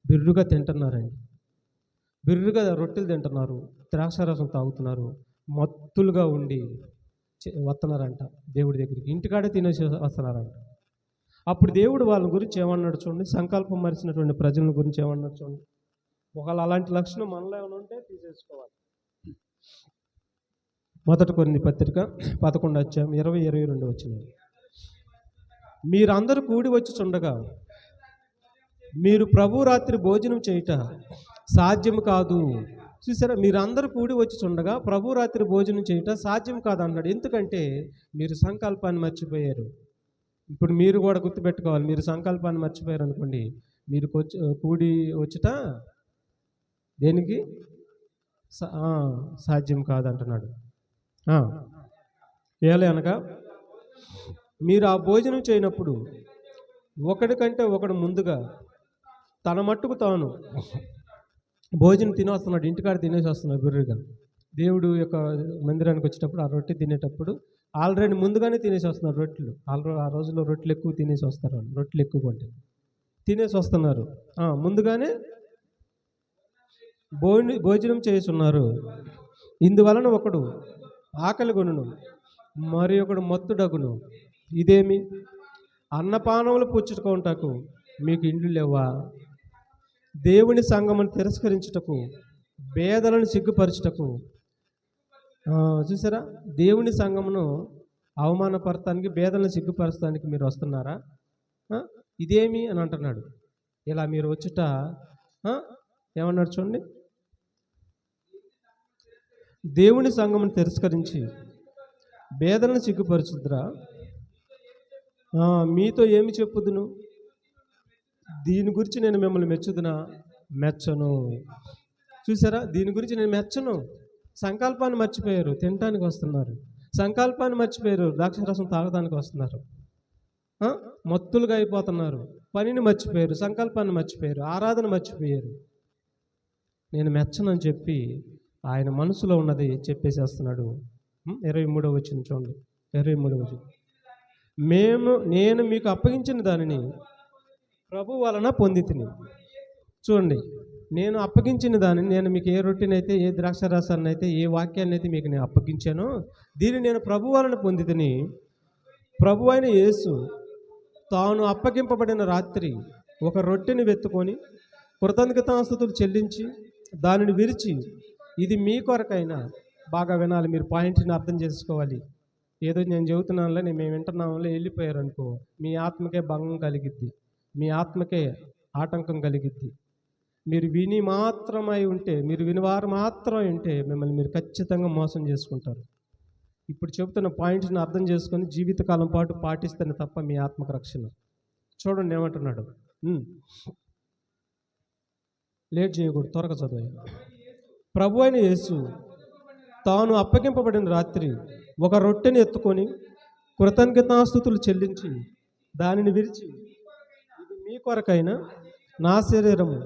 బిర్రుగా తింటున్నారండి, బిర్రుగా రొట్టెలు తింటున్నారు, ద్రాక్షారసం తాగుతున్నారు, మత్తులుగా ఉండి వస్తున్నారంట దేవుడి దగ్గరికి. ఇంటికాడే తినేసి వస్తున్నారంట. అప్పుడు దేవుడు వాళ్ళ గురించి ఏమన్నాడు చూడండి, సంకల్పం మరిచినటువంటి ప్రజల గురించి ఏమన్నాడు చూడండి. ఒకవేళ అలాంటి లక్షణం మనలో ఏమైనా ఉంటే తీసేసుకోవాలి. 1 కొరింథీ పత్రిక 11:20-22 వచనాలు. మీరందరూ కూడి వచ్చి చుండగా మీరు ప్రభు రాత్రి భోజనం చేయుట సాధ్యం కాదు. చూసారా, మీరందరూ కూడి వచ్చి చుండగా ప్రభు రాత్రి భోజనం చేయుట సాధ్యం కాదు అన్నాడు. ఎందుకంటే మీరు సంకల్పాన్ని మర్చిపోయారు. ఇప్పుడు మీరు కూడా గుర్తుపెట్టుకోవాలి, మీరు సంకల్పాన్ని మర్చిపోయారు అనుకోండి, మీరు కూడి వచ్చుట దేనికి సాధ్యం కాదంటున్నాడు. ఏలే అనగా మీరు ఆ భోజనం చేయనప్పుడు ఒకడికంటే ఒకడు ముందుగా తన మట్టుకు తాను భోజనం తిని వస్తున్నాడు, ఇంటికాడ తినేసి వస్తున్నాడు బిర్రుగా. దేవుడు యొక్క మందిరానికి వచ్చేటప్పుడు ఆ రొట్టె తినేటప్పుడు ఆల్రెడీ ముందుగానే తినేసి వస్తున్నారు రొట్టెలు. ఆ రోజుల్లో రొట్టెలు ఎక్కువ తినేసి వస్తారు, వాళ్ళు రొట్టెలు ఎక్కువ కొంటే తినేసి వస్తున్నారు. ముందుగానే భోజనం చేస్తున్నారు. ఇందువలన ఒకడు ఆకలి కొనును, మరి ఒకడు మత్తుడగును. ఇదేమి? అన్నపానములు పుచ్చుకుంటాకు మీకు ఇండ్లు లేవా? దేవుని సంఘమును తిరస్కరించుటకు, పేదలను సిగ్గుపరచుటకు. చూసారా, దేవుని సంఘమును అవమానపరచడానికి, పేదలను సిగ్గుపరచడానికి మీరు వస్తున్నారా? ఇదేమి అని అంటున్నాడు. ఇలా మీరు వచ్చుట ఏమన్నాడు చూడండి, దేవుని సంఘమును తిరస్కరించి పేదలను సిగ్గుపరచుద్రా, మీతో ఏమి చెప్పుదును? దీని గురించి నేను మిమ్మల్ని మెచ్చుదునా? మెచ్చను. చూసారా, దీని గురించి నేను మెచ్చను. సంకల్పాన్ని మర్చిపోయారు, తినటానికి వస్తున్నారు. సంకల్పాన్ని మర్చిపోయారు, ద్రాక్షరసం తాగడానికి వస్తున్నారు. మత్తులుగా అయిపోతున్నారు. పనిని మర్చిపోయారు, సంకల్పాన్ని మర్చిపోయారు, ఆరాధన మర్చిపోయారు. నేను మెచ్చనని చెప్పి ఆయన మనసులో ఉన్నది చెప్పేసేస్తున్నాడు. 23వ వచనం చూడండి. 23వ వచనం, నేను మీకు అప్పగించిన దానిని ప్రభు వలన పొందితిని. చూడండి, నేను అప్పగించిన దానిని, నేను మీకు ఏ రొట్టెనైతే, ఏ ద్రాక్షరసాన్ని అయితే, ఏ వాక్యాన్ని అయితే మీకు నేను అప్పగించానో దీన్ని నేను ప్రభు వలన పొందితిని. ప్రభు అయిన యేసు తాను అప్పగింపబడిన రాత్రి ఒక రొట్టెని వెత్తుకొని కృతజ్ఞతాస్తుతులు చెల్లించి దానిని విరిచి, ఇది మీ కొరకైనా, బాగా వినాలి, మీరు పాయింట్ని అర్థం చేసుకోవాలి. ఏదో నేను చెబుతున్నానులే, మేము వింటున్నాములే వెళ్ళిపోయారు అనుకో, మీ ఆత్మకే భంగం కలిగిద్ది, మీ ఆత్మకే ఆటంకం కలిగిద్ది. మీరు విని మాత్రమై ఉంటే, మీరు వినివారు మాత్రమై ఉంటే మిమ్మల్ని మీరు ఖచ్చితంగా మోసం చేసుకుంటారు. ఇప్పుడు చెబుతున్న పాయింట్స్ని అర్థం చేసుకొని జీవితకాలం పాటు పాటిస్తేనే తప్ప మీ ఆత్మకు రక్షణ. చూడండి ఏమంటున్నాడు, లేట్ చేయకూడదు, త్వరగా చదివాయి. ప్రభు అయిన యేసు తాను అప్పగింపబడిన రాత్రి ఒక రొట్టెని ఎత్తుకొని కృతజ్ఞతాస్తుతులు చెల్లించి దానిని విరిచి, ఇది మీ కొరకైన నా శరీరము,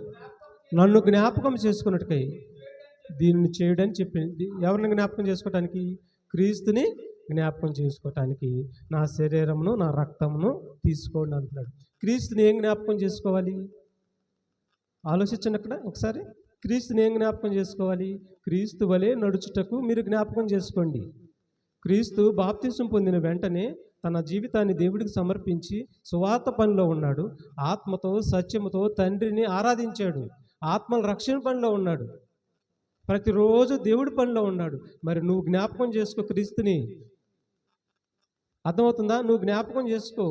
నన్ను జ్ఞాపకం చేసుకున్నట్టుకై దీనిని చేయడని చెప్పింది. ఎవరిని జ్ఞాపకం చేసుకోవటానికి? క్రీస్తుని జ్ఞాపకం చేసుకోవటానికి నా శరీరమును, నా రక్తమును తీసుకోండి అంటున్నాడు. క్రీస్తుని ఏం జ్ఞాపకం చేసుకోవాలి? ఆలోచించండి అక్కడ ఒకసారి. క్రీస్తుని ఏం జ్ఞాపకం చేసుకోవాలి? క్రీస్తు వలె నడుచుటకు మీరు జ్ఞాపకం చేసుకోండి. క్రీస్తు బాప్తిసం పొందిన వెంటనే తన జీవితాన్ని దేవుడికి సమర్పించి సువార్త పనిలో ఉన్నాడు. ఆత్మతో సత్యముతో తండ్రిని ఆరాధించాడు. ఆత్మల రక్షణ పనిలో ఉన్నాడు. ప్రతిరోజు దేవుడి పనిలో ఉన్నాడు. మరి నువ్వు జ్ఞాపకం చేసుకో క్రీస్తుని. అర్థమవుతుందా? నువ్వు జ్ఞాపకం చేసుకో.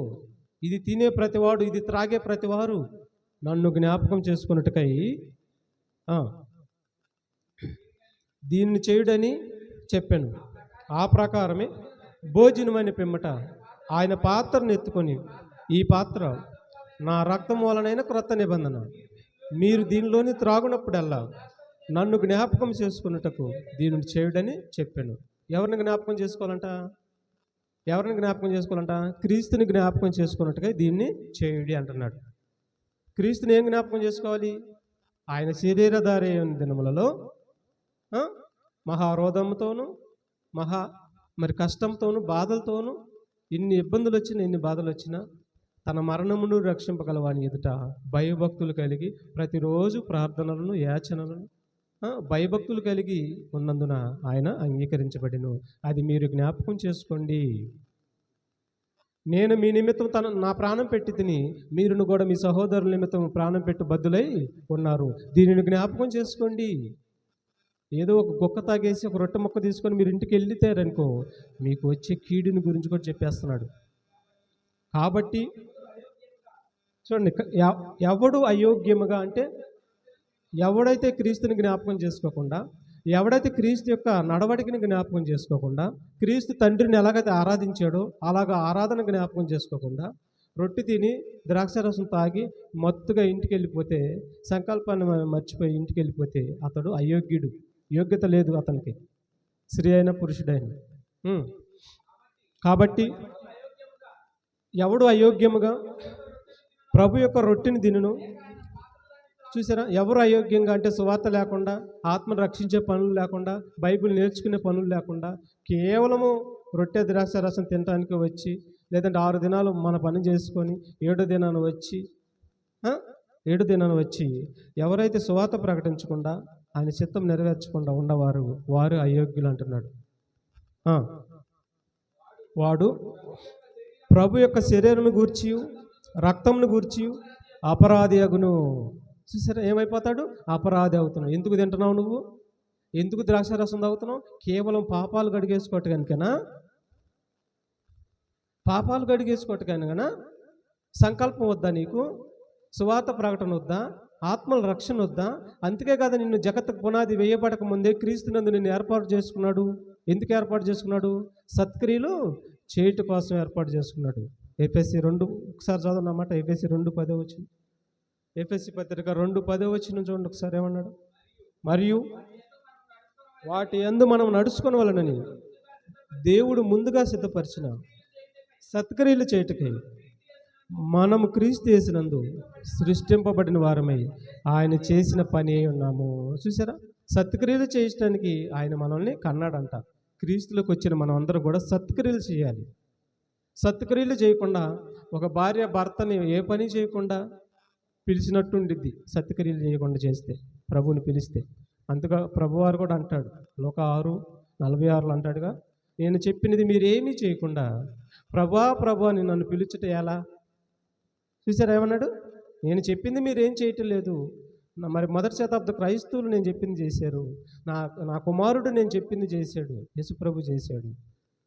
ఇది తినే ప్రతివాడు, ఇది త్రాగే ప్రతివారు నన్ను జ్ఞాపకం చేసుకున్నట్టుకై దీన్ని చేయుడని చెప్పాను. ఆ ప్రకారమే భోజనమైన పిమ్మట ఆయన పాత్రను ఎత్తుకొని, ఈ పాత్ర నా రక్తం వలనైన క్రొత్త నిబంధన, మీరు దీనిలోని త్రాగునప్పుడల్లా నన్ను జ్ఞాపకం చేసుకున్నట్టుకు దీనిని చేయుడని చెప్పాను. ఎవరిని జ్ఞాపకం చేసుకోవాలంట? ఎవరిని జ్ఞాపకం చేసుకోవాలంట? క్రీస్తుని జ్ఞాపకం చేసుకున్నట్టుగా దీన్ని చేయుడి అంటున్నాడు. క్రీస్తుని ఏం జ్ఞాపకం చేసుకోవాలి? ఆయన శరీరధారి అయిన దినములలో మహారోధంతోనూ మరి కష్టంతోనూ బాధలతోనూ ఇన్ని ఇబ్బందులు వచ్చినా, ఎన్ని బాధలు వచ్చినా తన మరణమును రక్షింపగలవాని ఎదుట భయభక్తులు కలిగి ప్రతిరోజు ప్రార్థనలను, యాచనలను, భయభక్తులు కలిగి ఉన్నందున ఆయన అంగీకరించబడిను. అది మీరు జ్ఞాపకం చేసుకోండి. నేను మీ నిమిత్తం నా ప్రాణం పెట్టి తిని, మీరును కూడా మీ సహోదరుల నిమిత్తం ప్రాణం పెట్టు బద్దులై ఉన్నారు. దీనిని జ్ఞాపకం చేసుకోండి. ఏదో ఒక గుక్క తాగేసి ఒక రొట్టె ముక్క తీసుకొని మీరు ఇంటికి వెళ్తారనుకో, మీకు వచ్చే కీడుని గురించి కూడా చెప్పేస్తున్నాడు. కాబట్టి చూడండి, ఎవడు అయోగ్యముగా అంటే, ఎవడైతే క్రీస్తుని జ్ఞాపకం చేసుకోకుండా, ఎవడైతే క్రీస్తు యొక్క నడవడికని జ్ఞాపకం చేసుకోకుండా, క్రీస్తు తండ్రిని ఎలాగైతే ఆరాధించాడో అలాగా ఆరాధన జ్ఞాపకం చేసుకోకుండా, రొట్టె తిని ద్రాక్షరసం తాగి మత్తుగా ఇంటికి వెళ్ళిపోతే, సంకల్పాన్ని మర్చిపోయి ఇంటికి వెళ్ళిపోతే అతడు అయోగ్యుడు. యోగ్యత లేదు అతనికి, స్త్రీ అయిన పురుషుడైన. కాబట్టి ఎవడు అయోగ్యముగా ప్రభు యొక్క రొట్టెని తినును. చూసారా, ఎవరు అయోగ్యంగా అంటే సువార్త లేకుండా, ఆత్మను రక్షించే పనులు లేకుండా, బైబిల్ నేర్చుకునే పనులు లేకుండా, కేవలము రొట్టె ద్రాక్షరసం తినడానికి వచ్చి, లేదంటే 6 దినాలు మన పని చేసుకొని 7వ దినాన్ని వచ్చి ఎవరైతే సువార్త ప్రకటించకుండా, ఆయన చిత్తం నెరవేర్చకుండా ఉన్నవారు, వారు అయోగ్యులు అంటున్నాడు. వాడు ప్రభు యొక్క శరీరమును గూర్చి, రక్తమును గూర్చి అపరాధి అగును. చూసారా ఏమైపోతాడు? అపరాధి అవుతున్నావు. ఎందుకు తింటున్నావు నువ్వు? ఎందుకు ద్రాక్షారసం తాగుతున్నావు? కేవలం పాపాలు కడిగేసుకోవటానికేనా? పాపాలు కడిగేసుకోవటానికేనా? సంకల్పం వద్దా నీకు? సువార్త ప్రకటన వద్దా? ఆత్మల రక్షణ వద్దా? అందుకే కదా నిన్ను జగత్తుకు పునాది వేయబడక ముందే క్రీస్తునందు నిన్ను ఏర్పాటు చేసుకున్నాడు. ఎందుకు ఏర్పాటు చేసుకున్నాడు? సత్క్రియలు చేయుట కోసం ఏర్పాటు చేసుకున్నాడు. ఎఫెసీ 2 ఒకసారి చదవనమాట. ఎఫెసీ 2:10 వచ్చింది. ఎఫెసీ పత్రిక 2:10 వచ్చిన చూడండి ఒకసారి ఏమన్నాడు? మరియు వాటి యందు మనం నడుచుకుని వలనని దేవుడు ముందుగా సిద్ధపరిచిన సత్క్రియలు చేయుటకై మనము క్రీస్తు యేసునందు సృష్టింపబడిన వారమై ఆయన చేసిన పని అయి ఉన్నాము. చూసారా? సత్క్రియలు చేయడానికి ఆయన మనల్ని కన్నాడంట. క్రీస్తులకు వచ్చిన మనం అందరూ కూడా సత్క్రియలు చేయాలి. సత్క్రియలు చేయకుండా ఒక భార్య భర్తని ఏ పని చేయకుండా పిలిచినట్టు ఉండిద్ది. సత్క్రియలు చేయకుండా చేస్తే, ప్రభువుని పిలిస్తే. అందుగా ప్రభువారు కూడా అంటాడు, లోక 6:46 అంటాడుగా, నేను చెప్పినది మీరేమీ చేయకుండా ప్రభా ప్రభా అని నన్ను పిలుచుట ఎలా? చూసారా ఏమన్నాడు? నేను చెప్పింది మీరేం చేయటం లేదు. మరి మొదటి శతాబ్ద క్రైస్తవులు నేను చెప్పింది చేశారు. నా కుమారుడు నేను చెప్పింది చేశాడు. యేసుప్రభు చేశాడు.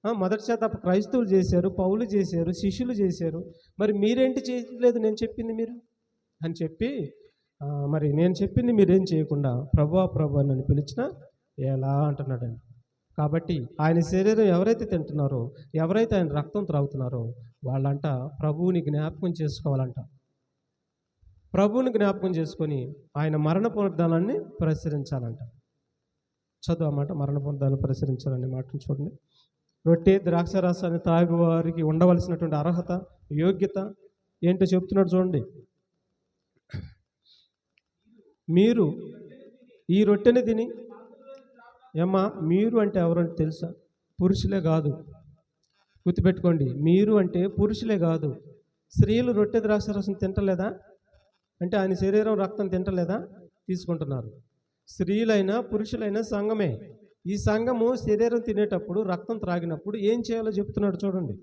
మొదటి శతాబ్ద క్రైస్తవులు చేశారు, పౌలు చేశారు, శిష్యులు చేశారు. మరి మీరేంటి చేయలేదు నేను చెప్పింది మీరు అని చెప్పి, మరి నేను చెప్పింది మీరేం చేయకుండా ప్రభా ప్రభా నన్ను పిలిచినా ఎలా అంటున్నాడండి. కాబట్టి ఆయన శరీరం ఎవరైతే తింటున్నారో, ఎవరైతే ఆయన రక్తం త్రాగుతున్నారో వాళ్ళంట ప్రభువుని జ్ఞాపకం చేసుకోవాలంట. ప్రభువుని జ్ఞాపకం చేసుకొని ఆయన మరణ పునరుద్ధానాన్ని ప్రచురించాలంట. చదువు అన్నమాట. మరణ పునరుద్ధానాన్ని ప్రచురించాలని మాటను చూడండి. రొట్టె ద్రాక్షారసాన్ని తాగు వారికి ఉండవలసినటువంటి అర్హత, యోగ్యత ఏంటో చెప్తున్నాడు చూడండి. మీరు ఈ రొట్టెని తిని, ఏమ్మా మీరు అంటే ఎవరంటే తెలుసా? పురుషులే కాదు, గుర్తుపెట్టుకోండి. మీరు అంటే పురుషులే కాదు. స్త్రీలు రొట్టె ద్రాక్షారసం తింటలేదా? అంటే ఆయన శరీరం రక్తం తింటలేదా? తీసుకుంటున్నారు. స్త్రీలైనా పురుషులైనా సంఘమే. ఈ సంఘము శరీరం తినేటప్పుడు, రక్తం త్రాగినప్పుడు ఏం చేయాలో చెప్తున్నాడు చూడండి.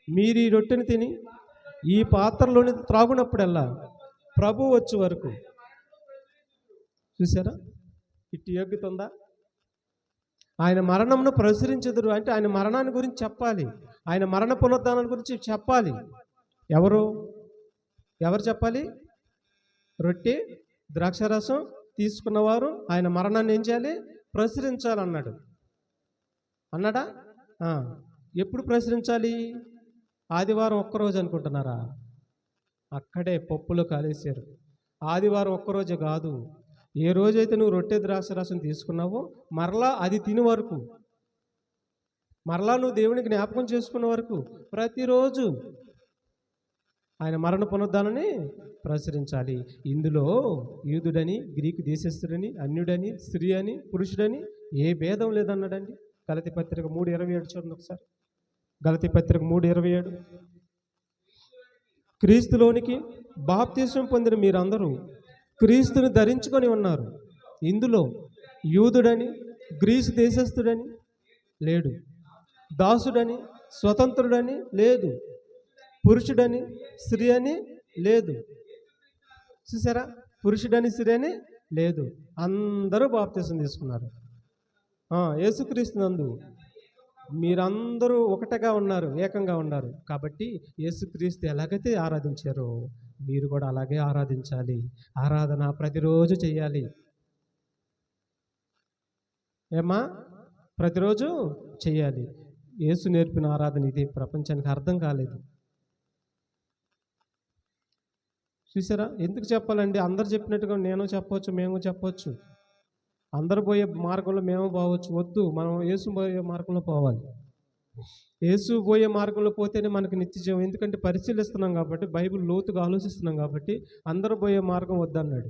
మీరు ఈ రొట్టెని తిని ఈ పాత్రలోని త్రాగునప్పుడల్లా ప్రభు వచ్చే వరకు, చూసారా ఇట్టి యోగ్యత ఉందా? ఆయన మరణంను ప్రచురించదురు అంటే ఆయన మరణాన్ని గురించి చెప్పాలి, ఆయన మరణ పునరుద్ధానం గురించి చెప్పాలి. ఎవరు చెప్పాలి? రొట్టె ద్రాక్షారసం తీసుకున్నవారు ఆయన మరణాన్ని ఏం చేయాలి? ప్రచురించాలన్నాడు. అన్నాడా? ఎప్పుడు ప్రచురించాలి? ఆదివారం ఒక్కరోజు అనుకుంటున్నారా? అక్కడే పప్పులో కాలేశారు. ఆదివారం ఒక్కరోజే కాదు. ఏ రోజైతే నువ్వు రొట్టె ద్రాక్షారసం తీసుకున్నావో మరలా అది తిని వరకు, మరలా నువ్వు దేవుని జ్ఞాపకం చేసుకున్న వరకు ప్రతిరోజు ఆయన మరణ పునరుద్ధానాన్ని ప్రచురించాలి. ఇందులో యూదుడని, గ్రీకు దేశస్థుడని, అన్యుడని, స్త్రీ అని, పురుషుడని ఏ భేదం లేదన్నాడండి. గలతీ పత్రిక 3:27 చూడండి ఒకసారి. గలతీ పత్రిక 3:27. క్రీస్తులోనికి బాప్తిస్మం పొందిన మీరందరూ క్రీస్తుని ధరించుకొని ఉన్నారు. ఇందులో యూదుడని, గ్రీసు దేశస్థుడని లేడు, దాసుడని, స్వతంత్రుడని లేదు, పురుషుడని, స్త్రీ అని లేదు. చూసారా? పురుషుడని, స్త్రీ అని లేదు. అందరూ బాప్తిసం తీసుకున్నారు. యేసుక్రీస్తునందు మీరందరూ ఒకటిగా ఉన్నారు, ఏకంగా ఉన్నారు. కాబట్టి యేసుక్రీస్తు ఎలాగైతే ఆరాధించారో మీరు కూడా అలాగే ఆరాధించాలి. ఆరాధన ప్రతిరోజు చేయాలి. ఏమా? ప్రతిరోజు చేయాలి. యేసు నేర్పిన ఆరాధన ఇది. ప్రపంచానికి అర్థం కాలేదు. చూసారా? ఎందుకు చెప్పాలండి? అందరు చెప్పినట్టుగా నేను చెప్పవచ్చు, మేము చెప్పవచ్చు. అందరు పోయే మార్గంలో మేము పోవచ్చు. వద్దు, మనం యేసు పోయే మార్గంలో పోవాలి. యేసు పోయే మార్గంలో పోతేనే మనకు నిత్యజీవం. ఎందుకంటే పరిశీలిస్తున్నాం కాబట్టి, బైబిల్ లోతుగా ఆలోచిస్తున్నాం కాబట్టి అందరూ పోయే మార్గం వద్దన్నాడు.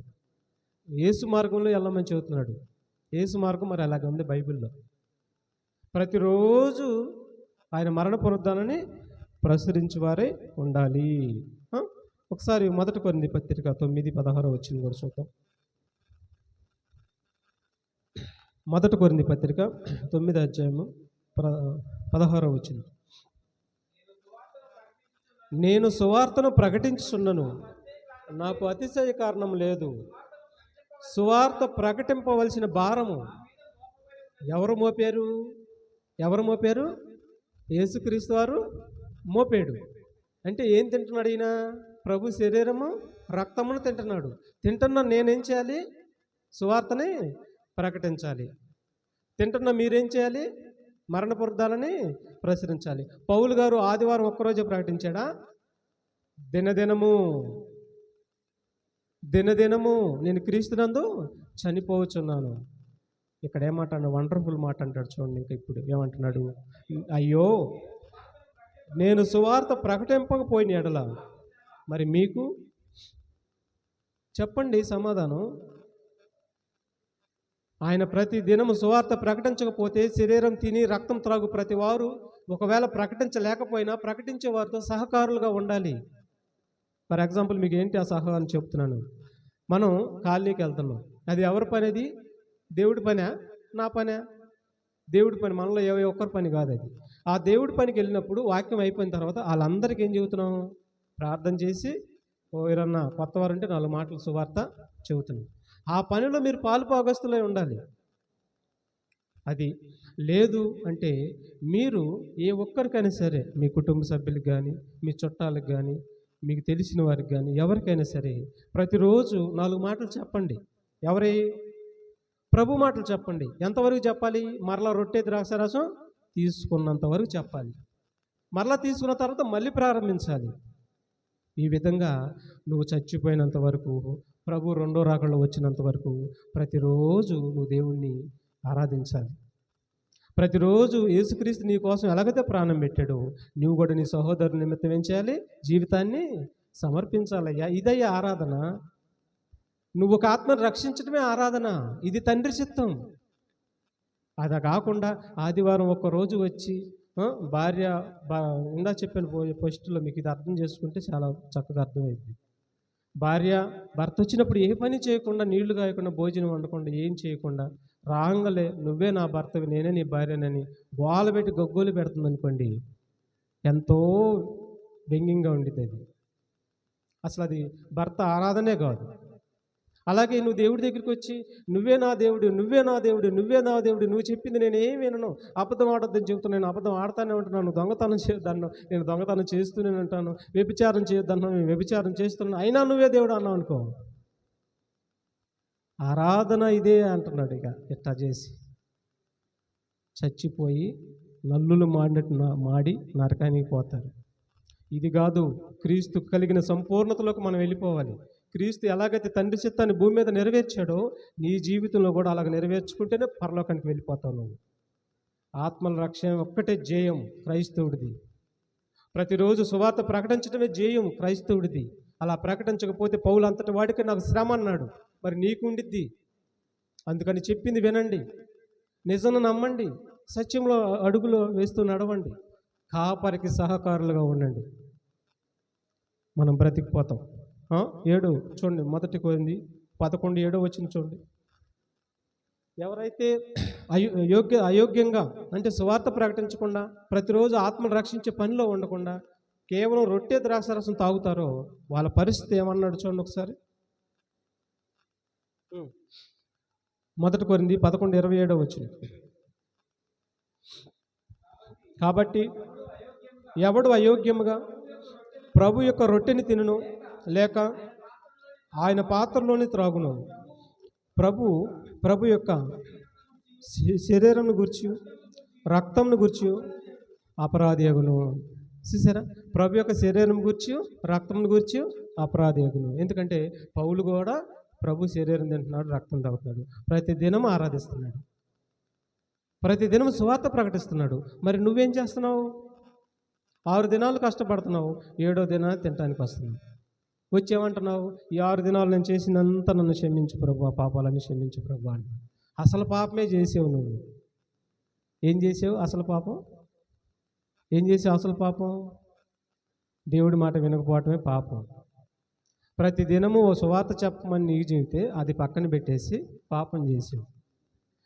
యేసు మార్గంలో వెళ్ళమని చెబుతున్నాడు. యేసు మార్గం మరి అలాగే ఉంది బైబిల్లో. ప్రతిరోజు ఆయన మరణ పునరుద్ధానాన్ని ప్రచురించేవారే ఉండాలి. ఒకసారి 1 కొరింథీ పత్రిక 9:16 వచ్చింది కూడా చూద్దాం. 1 కొరింథీ పత్రిక 9:16 వచ్చింది. నేను సువార్తను ప్రకటించుచున్నను, నాకు అతిశయ కారణం లేదు. సువార్త ప్రకటింపవలసిన భారము ఎవరు మోపారు? ఎవరు మోపారు? యేసుక్రీస్తు వారు మోపాడు. అంటే ఏం తింటున్నాడు ఈయన? ప్రభు శరీరము రక్తమును తింటున్నాడు. తింటున్న నేనేం చేయాలి? సువార్తని ప్రకటించాలి. తింటున్న మీరేం చేయాలి? మరణ పురుద్దాలని ప్రచురించాలి. పౌలు గారు ఆదివారం ఒక్కరోజే ప్రకటించాడా? దినదినము దినదినము నేను క్రీస్తునందు చనిపోవచ్చున్నాను. ఇక్కడ ఏమంటాడు? వండర్ఫుల్ మాట అంటాడు చూడండి. ఇంకా ఇప్పుడు ఏమంటున్నాడు? అయ్యో, నేను సువార్త ప్రకటింపకపోయిన ఎడల మరి మీకు చెప్పండి సమాధానం. ఆయన ప్రతి దినము సువార్త ప్రకటించకపోతే శరీరం తిని రక్తం త్రాగు ప్రతి వారు ఒకవేళ ప్రకటించలేకపోయినా ప్రకటించే వారితో సహకారులుగా ఉండాలి. ఫర్ ఎగ్జాంపుల్ మీకు ఏంటి ఆ సహకారం చెప్తున్నాను. మనం కాలనీకి వెళ్తున్నాం. అది ఎవరి పని? అది దేవుడి పనా? నా పనా? దేవుడి పని. మనలో ఏ ఒక్కరి పని కాదు అది. ఆ దేవుడి పనికి వెళ్ళినప్పుడు వాక్యం అయిపోయిన తర్వాత వాళ్ళందరికీ ఏం చెబుతున్నాం? ప్రార్థన చేసి ఎవరన్నా కొత్త వారు ఉంటే 4 మాటలు సువార్త చెబుతున్నాం. ఆ పనిలో మీరు పాలుపాగస్తులై ఉండాలి. అది లేదు అంటే మీరు ఏ ఒక్కరికైనా సరే, మీ కుటుంబ సభ్యులకు కానీ, మీ చుట్టాలకు కానీ, మీకు తెలిసిన వారికి కానీ, ఎవరికైనా సరే ప్రతిరోజు 4 మాటలు చెప్పండి. ఎవరి? ప్రభు మాటలు చెప్పండి. ఎంతవరకు చెప్పాలి? మరలా రొట్టె ద్రాక్షారసం తీసుకున్నంత వరకు చెప్పాలి. మరలా తీసుకున్న తర్వాత మళ్ళీ ప్రారంభించాలి. ఈ విధంగా నువ్వు చచ్చిపోయినంత వరకు, ప్రభు రెండో రాకడలో వచ్చినంత వరకు ప్రతిరోజు నువ్వు దేవుణ్ణి ఆరాధించాలి. ప్రతిరోజు యేసుక్రీస్తు నీ కోసం ఎలాగైతే ప్రాణం పెట్టాడో నువ్వు కూడా నీ సహోదరు నిమిత్తం ఏం చేయాలి? జీవితాన్ని సమర్పించాలయ్యా. ఇదయ్యా ఆరాధన. నువ్వు ఒక ఆత్మను రక్షించడమే ఆరాధన. ఇది తండ్రి చిత్తం. అది కాకుండా ఆదివారం ఒక్కరోజు వచ్చి భార్య ఇందా చెప్పాను పోస్టులో, మీకు ఇది అర్థం చేసుకుంటే చాలా చక్కగా అర్థమైంది. భార్య భర్త వచ్చినప్పుడు ఏ పని చేయకుండా, నీళ్లు కాయకుండా, భోజనం వండకుండా, ఏం చేయకుండా రాంగలే నువ్వే నా భర్తవి, నేనే నీ భార్యనని గోల పెట్టి గగ్గోలు పెడుతుంది అనుకోండి, ఎంతో వ్యంగ్యంగా ఉండిద్ది అది. అసలు అది భర్త ఆరాధనే కాదు. అలాగే నువ్వు దేవుడి దగ్గరికి వచ్చి నువ్వే నా దేవుడు, నువ్వే నా దేవుడు, నువ్వే నా దేవుడు, నువ్వు చెప్పింది నేను ఏం వినను, అబద్ధం ఆడొద్దని చెబుతున్నాను, నేను అబద్ధం ఆడుతూనే ఉంటున్నాను, దొంగతనం చేయొద్దన్నాను, నేను దొంగతనం చేస్తూనే ఉంటాను, వ్యభిచారం చేయొద్దన్నాను, నేను వ్యభిచారం చేస్తున్నాను, అయినా నువ్వే దేవుడు అన్నావు అనుకో, ఆరాధన ఇదే అంటున్నాడు. ఇక ఇట్లా చేసి చచ్చిపోయి నల్లులు మాడినట్టు మాడి నరకానికి పోతారు. ఇది కాదు. క్రీస్తు కలిగిన సంపూర్ణతలోకి మనం వెళ్ళిపోవాలి. క్రీస్తు ఎలాగైతే తండ్రి చిత్తాన్ని భూమి మీద నెరవేర్చాడో నీ జీవితంలో కూడా అలాగ నెరవేర్చుకుంటేనే పరలోకానికి వెళ్ళిపోతావు నువ్వు. ఆత్మల రక్షణ ఒక్కటే జయం క్రైస్తవుడిది. ప్రతిరోజు సువార్త ప్రకటించడమే జయం క్రైస్తవుడిది. అలా ప్రకటించకపోతే పౌలు అంతటి వాడికి నాకు శ్రమ అన్నాడు. మరి నీకు ఉండిద్ది. అందుకని చెప్పింది వినండి, నిజంగా నమ్మండి, సత్యంలో అడుగులో వేస్తూ నడవండి, కాపరికి సహకారులుగా ఉండండి, మనం బ్రతికిపోతాం. 7 చూడండి, 1 కొరింథీ 11:7 వచ్చింది చూడండి. ఎవరైతే అయోగ్యంగా అంటే సువార్త ప్రకటించకుండా, ప్రతిరోజు ఆత్మను రక్షించే పనిలో ఉండకుండా కేవలం రొట్టె ద్రాక్షారసం తాగుతారో వాళ్ళ పరిస్థితి ఏమన్నాడు చూడండి ఒకసారి. 1 కొరింథీ 11:27 వచ్చింది. కాబట్టి ఎవడు అయోగ్యముగా ప్రభు యొక్క రొట్టెని తినును లేక ఆయన పాత్రలోని త్రాగును, ప్రభు యొక్క శరీరంను గుర్చి రక్తంను గుర్చి అపరాధి అగును. చూసారా? ప్రభు యొక్క శరీరం గుర్చి రక్తంను గుర్చి అపరాధి అగును. ఎందుకంటే పౌలు కూడా ప్రభు శరీరం తింటున్నాడు, రక్తం తాగుతున్నాడు, ప్రతి దినం ఆరాధిస్తున్నాడు, ప్రతి దినం సువార్త ప్రకటిస్తున్నాడు. మరి నువ్వేం చేస్తున్నావు? 6 దినాలు కష్టపడుతున్నావు, 7వ దినాన్ని తినడానికి వస్తున్నావు. వచ్చేమంటున్నావు? ఈ 6 దినాలు నేను చేసినంత నన్ను క్షమించు ప్రభు, ఆ పాపాలన్నీ క్షమించు ప్రభు అని. అసలు పాపమే చేసావు నువ్వు. ఏం చేసావు అసలు పాపం? ఏం చేసావు అసలు పాపం? దేవుడి మాట వినకపోవటమే పాపం. ప్రతి దినము ఓ సువార్త చెప్పమని నీకు చెబితే అది పక్కన పెట్టేసి పాపం చేసావు.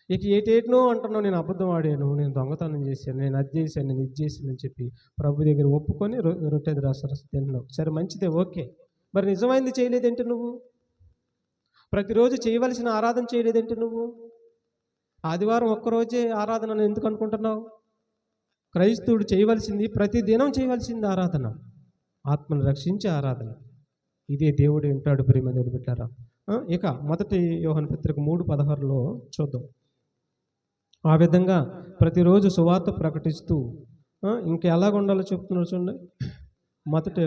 ఇక ఏటేటినో అంటున్నావు, నేను అబద్ధం ఆడాను, నేను దొంగతనం చేశాను, నేను అది చేశాను, నేను ఇది చేశాను అని చెప్పి ప్రభు దగ్గర ఒప్పుకొని రొట్టె ద్రాక్షారసం తిన్నావు. సరే, మంచిదే, ఓకే. మరి నిజమైంది చేయలేదేంటి నువ్వు? ప్రతిరోజు చేయవలసిన ఆరాధన చేయలేదేంటి నువ్వు? ఆదివారం ఒక్కరోజే ఆరాధన అని ఎందుకు అనుకుంటున్నావు? క్రైస్తవుడు చేయవలసింది ప్రతి దినం చేయవలసింది ఆరాధన, ఆత్మను రక్షించే ఆరాధన. ఇదే దేవుడు వింటాడు ప్రియమైన దేవుని బిడ్డలారా. ఇక మొదటి యోహాను పత్రిక 3:16లో చూద్దాం. ఆ విధంగా ప్రతిరోజు సువార్త ప్రకటిస్తూ ఇంకా ఎలాగ ఉండాలో చెప్తున్నారు చూడండి. మొదటి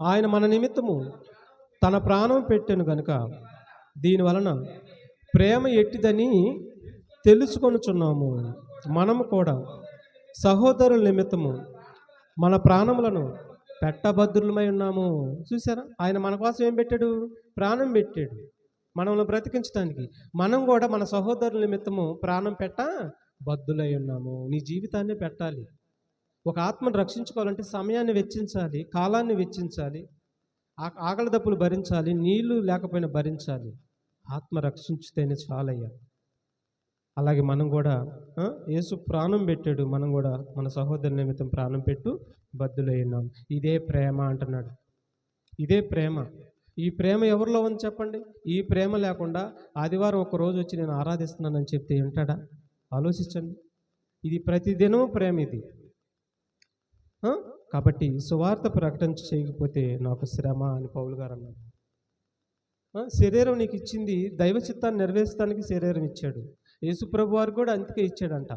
ఆయన మన నిమిత్తము తన ప్రాణం పెట్టెను గనుక దీనివలన ప్రేమ ఎట్టిదని తెలుసుకొనుచున్నాము. మనము కూడా సహోదరుల నిమిత్తము మన ప్రాణములను పెట్టబద్దులమై ఉన్నాము. చూసారా, ఆయన మన కోసం ఏం పెట్టాడు? ప్రాణం పెట్టాడు మనల్ని బ్రతికించడానికి. మనం కూడా మన సహోదరుల నిమిత్తము ప్రాణం పెట్ట బద్దులై ఉన్నాము. నీ జీవితాన్ని పెట్టాలి. ఒక ఆత్మను రక్షించుకోవాలంటే సమయాన్ని వెచ్చించాలి, కాలాన్ని వెచ్చించాలి, ఆకలి దప్పులు భరించాలి, నీళ్లు లేకపోయినా భరించాలి. ఆత్మ రక్షించితేనే చాలయ్యా. అలాగే మనం కూడా యేసు ప్రాణం పెట్టాడు, మనం కూడా మన సహోదరుల నిమిత్తం ప్రాణం పెట్టు బద్దులై ఉన్నాం. ఇదే ప్రేమ అంటున్నాడు. ఇదే ప్రేమ. ఈ ప్రేమ ఎవరిలో ఉంది చెప్పండి? ఈ ప్రేమ లేకుండా ఆదివారం ఒక రోజు వచ్చి నేను ఆరాధిస్తున్నానని చెప్తే వింటాడా? ఆలోచించండి. ఇది ప్రతిదినం ప్రేమ ఇది. కాబట్టి సువార్త ప్రకటన చేయకపోతే నాకు శ్రమ అని పౌలు గారు అన్నారు. శరీరం నీకు ఇచ్చింది దైవ చిత్తాన్ని నెరవేర్చడానికి శరీరం ఇచ్చాడు. యేసుప్రభు వారు కూడా అందుకే ఇచ్చాడంట.